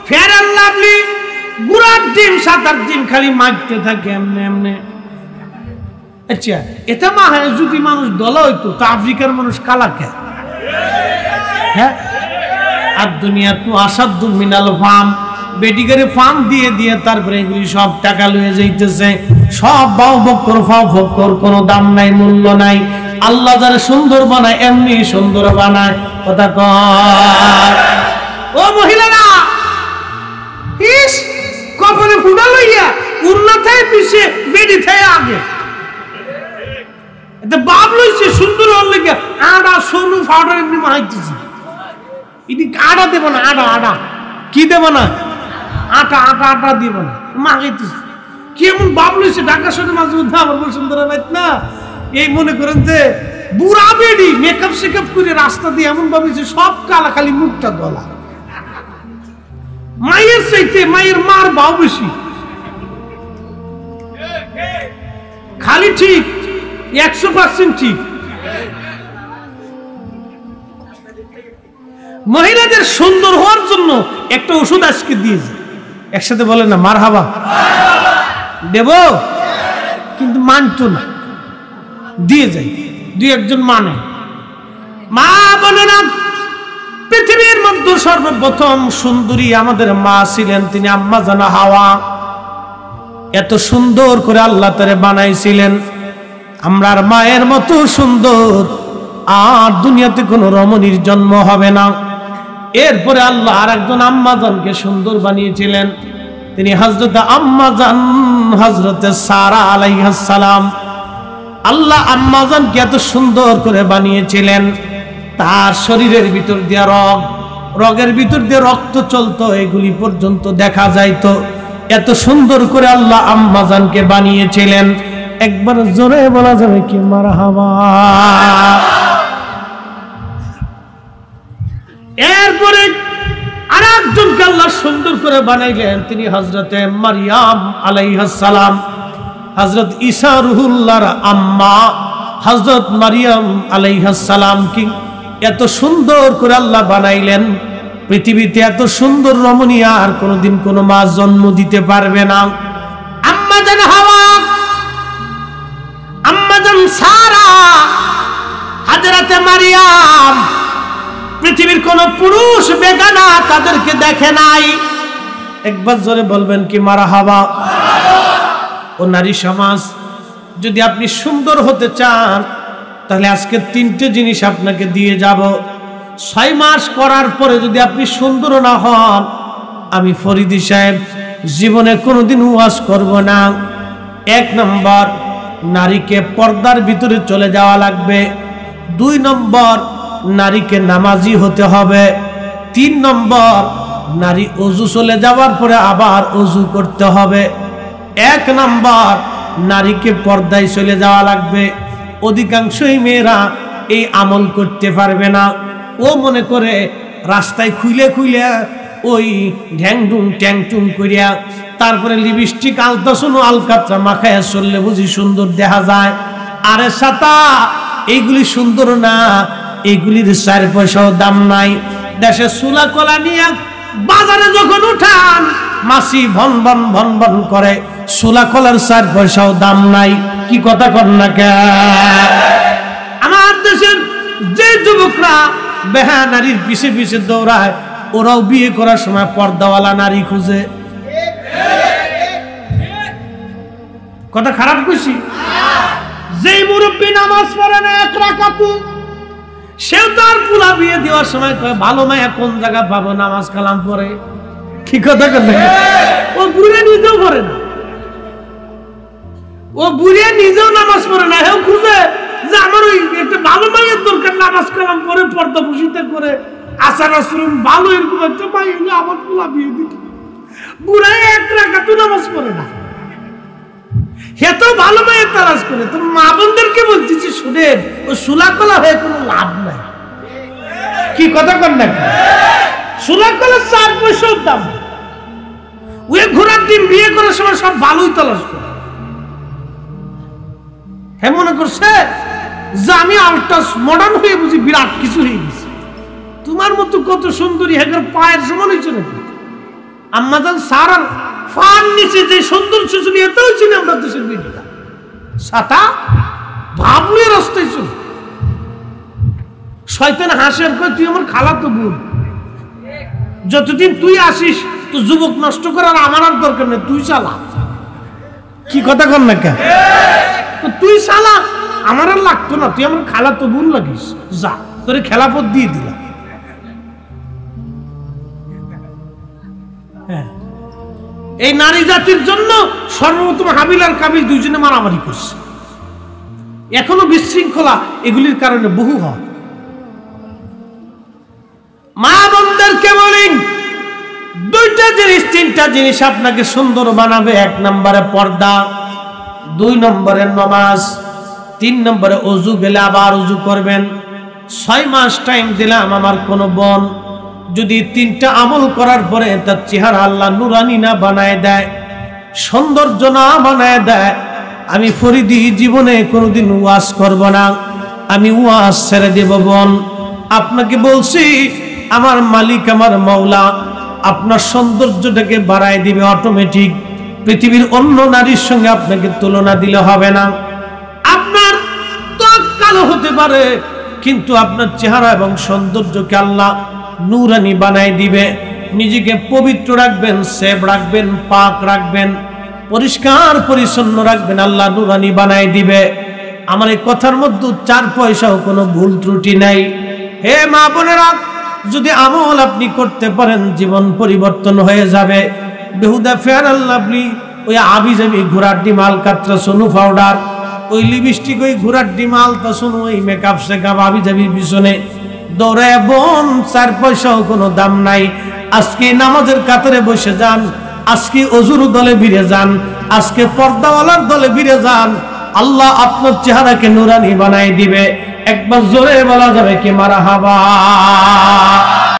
ফেয়ার এন্ড লাভলি, গুড়ার ডিম, সাতার ডিম খালি মারতে থাকে এমনে এমনে। আচ্ছা, এটা মা হয় যদি মানুষ দলা হইতো তা আফ্রিকার মানুষ কালা কে? হ্যাঁ, আর দুনিয়া তো আসাদু মিনাল ফাম, বেটিকারে ফান দিয়ে দিয়ে তারপরে এগুলি সব টাকা লয়ে যাইতেছে, সব বাউ বক্কর ফাও ফক্কর, কোনো দাম নাই, মূল্য নাই। আল্লাহ যারা সুন্দর বানায় এমনি সুন্দর বানায়। কথা কয় ও মহিলারা, ইস কপালে ফুটা লইয়া উন্নতায় পিছে বেডি থায় আগে এটা বাপ লইছে সুন্দর হল লেগে আড়া সোনু ফাউডার এমনি মাইতেছি। এটি আড়া দেব না, আড়া আড়া কি দেব না, আটা আটা আটা দিব না, মাগাইতেছি। কেমন বাপ লইছে ঢাকা শহরের মাঝে মধ্যে আমার বসুন্ধরা বাইত না, এই মনে করেন যে বুড়া বেডি মেকআপ শেকআপ করে রাস্তা দিয়ে এমন ভাবেছে সব কালা, খালি মুখটা গলা। মায়ের চাইতে মায়ের মার বাও বেশি, খালি ঠিক 100% ঠিক। মহিলাদের সুন্দর হওয়ার জন্য একটা ওষুধ আজকে দিয়েছে, একসাথে বলে না মারহাবা, দেব কিন্তু মানতো না, দিয়ে যাই দুই একজন মানে। মা বলে না, পৃথিবীর মধ্যে সর্বপ্রথম সুন্দরী আমাদের মা ছিলেন, তিনি আম্মা জানা হাওয়া। এত সুন্দর করে আল্লাহ তারে বানাইছিলেন, আমরার মায়ের মতো সুন্দর আর দুনিয়াতে কোনো রমণীর জন্ম হবে না। এরপরে আল্লাহ আর একজন আম্মাজানকে সুন্দর বানিয়েছিলেন, তিনি হযরত আম্মাজান হযরত সারা আলাইহিস সালাম। আল্লাহ আম্মাজানকে এত সুন্দর করে বানিয়েছিলেন, তার শরীরের ভিতর দিয়ে রগের ভিতর দিয়ে রক্ত চলতো, এগুলি পর্যন্ত দেখা যাইতো। এত সুন্দর করে আল্লাহ আম্মাজানকে বানিয়েছিলেন। একবার জোরে বলা যাবে কি মারহাবা। এরপরে আরেকজনকে আল্লাহ সুন্দর করে বানাইলেন, তিনি হযরতে মারইয়াম আলাইহিস সালাম। হযরত ঈসা রুহুল্লাহর আম্মা হযরত মারইয়াম আলাইহিস সালাম কি এত সুন্দর করে আল্লাহ বানাইলেন। পৃথিবীতে এত সুন্দর রমণী আর কোনোদিন কোনো মা জন্ম দিতে পারবে না। আম্মা জান হাওয়া, আম্মা জান সারা, হযরতে মারইয়াম, পৃথিবীর কোন পুরুষ বেগানা তাদেরকে দেখে নাই। একবার জোরে বলবেন কি মারহাবা। ও নারী সমাজ, যদি আপনি সুন্দর হতে চান তাহলে আজকে 3টে জিনিস আপনাকে দিয়ে যাব। 6 মাস করার পরে যদি আপনি সুন্দর না হন, আমি ফরিদি সাহেব জীবনে কোনোদিন ওয়াজ করব না। 1 নম্বর, নারীকে পর্দার ভিতরে চলে যাওয়া লাগবে। 2 নম্বর, নারীকে নামাজি হতে হবে। 3 নম্বর, নারী ওযু চলে যাওয়ার পরে আবার ওযু করতে হবে। 1 নম্বর, নারীকে পর্দায় চলে যাওয়া লাগবে। অধিকাংশই মেয়েরা এই আমল করতে পারবে না। ও মনে করে রাস্তায় খুইলে খুইলে ওই ঢ্যাংডুং ট্যাংটুং করিয়া তারপরে লিপস্টিক আলতাসন আলকাতরা মাখায়া চললে বুঝি সুন্দর দেখা যায়। আরে সাতা, এইগুলি সুন্দর না, এইগুলির 4 পয়সাও দাম নাই। দেশে চুলা কলা নিয়ে বাজারে যখন উঠান, মাসি ভন ভন ভন ভন করে, চুলা কলার 4 পয়সাও দাম নাই। কি কথা কর না কে? আমার দেশের যে যুবকরা বেহা নারীর পিছে পিছে দৌড়ায়, ওরাও বিয়ে করার সময় পর্দাওয়ালা নারী খুঁজে। কথা খারাপ কইছি? যে মুরব্বী নামাজ পড়ে না 1 রাকাত, সেও তার পুলা বিয়ে দেওয়ার সময় কয় ভালো মায়া কোন জায়গা পাবো, নামাজ কালাম পড়ে। কি কথা কথা? ও বুড়ে নিজেও পড়ে না, ও বুড়ে নিজেও নামাজ পড়ে না, হেও খুঁজে যে আমার ওই একটা ভালো মায়ের দরকার, নামাজ কালাম পরে পর্দা পুষিতে করে আচার আচরণ ভালো, এরকম একটা মাই হলে আমার পুলা বিয়ে দিত। বুড়াই 1 রাকাত নামাজ পড়ে না, হে তো ভালো মায়ের তালাশ করে। তো মা বোনদেরকে বলতেছি, শুনেন, ও সুলাকলা হয়ে কোনো লাভ নাই। কি কথা কর না? সুলাকলার 4 পয়সার দাম। ওই ঘোড়ার ডিম বিয়ে করার সময় সব ভালোই তালাশ করে। হ্যাঁ, মনে করছে যে আমি আল্ট্রাস মডার্ন হয়ে বুঝি বিরাট কিছু হয়ে গেছে। তোমার মতো কত সুন্দরী হেগের পায়ের সমান হয়েছে নাকি? আম্মাজান সারার ফান নিচে যে সুন্দর সুন্দরী এত হয়েছে না আমরা দেশের মেয়েটা সাতা ভাবলে রাস্তায় চল। শয়তান হাসের কয় তুই আমার খালাতো বোন, যতদিন তুই আসিস তো যুবক নষ্ট করার আমার আর দরকার নেই, তুই চালা। কি কথা কর না কেন? তুই চালা, আমার আর লাগতো না, তুই আমার খালা তো বোন লাগিস, যা তোরে খেলাপথ দিয়ে দিলাম। এই নারী জাতির জন্য সর্বপ্রথম হাবিল আর কাবিল দুইজনে মারামারি করছে। এখনো বিশৃঙ্খলা এগুলির কারণে বহু হয়। মা বোনদেরকে বলি, দুইটা জিনিস, তিনটা জিনিস আপনাকে সুন্দর বানাবে। 1 নম্বরে পর্দা, 2 নম্বরে নামাজ, 3 নম্বরে ওযু, গেলে আবার ওযু করবেন। 6 মাস টাইম দিলাম আমার কোন বোন যদি 3টা আমল করার পরে তার চেহারা আল্লাহ নুরানি না বানায় দেয়, সৌন্দর্য না বানায় দেয়, আমি ফরিদি জীবনে কোনোদিন ওয়াজ করব না, আমি ওয়াজ ছেড়ে দেব। বোন, আপনাকে বলছি, আমার মালিক, আমার মাওলা আপনার সৌন্দর্যটাকে বাড়ায় দিবে অটোমেটিক। পৃথিবীর অন্য নারীর সঙ্গে আপনাকে তুলনা দিলে হবে না। আপনার ত্বক কালো হতে পারে, কিন্তু আপনার চেহারা এবং সৌন্দর্যকে আল্লাহ নূরানি বানায় দিবে। নিজেকে পবিত্র রাখবেন, সেভ রাখবেন, পাক রাখবেন, পরিষ্কার পরিচ্ছন্ন রাখবেন, আল্লাহ নূরানি বানায় দিবে। আমার এই কথার মধ্যে 4 পয়সাও কোনো ভুল ত্রুটি নাই। হে মা বোনেরা, যদি আমল আপনি করতে পারেন, জীবন পরিবর্তন হয়ে যাবে। বেহুদা ফেয়ার এন্ড লাভলি, ওই আবিজাবি ঘোড়ার ডিমাল কাতরা সোনু পাউডার, ওই লিপস্টিক, ওই ঘোড়ার ডিমাল তা সোনু, ওই মেকআপ শেকআপ আবিজাবির পিছনে দৌড়ে বোন 4 পয়সাও কোনো দাম নাই। আজকে নামাজের কাতারে বসে যান, আজকে ওযুর দলে ভিড়ে যান, আজকে পর্দাওয়ালার দলে ভিড়ে যান, আল্লাহ আপনার চেহারাকে নুরানি বানাই দিবে। একবার জোরে বলা যাবে কি মারহাবা।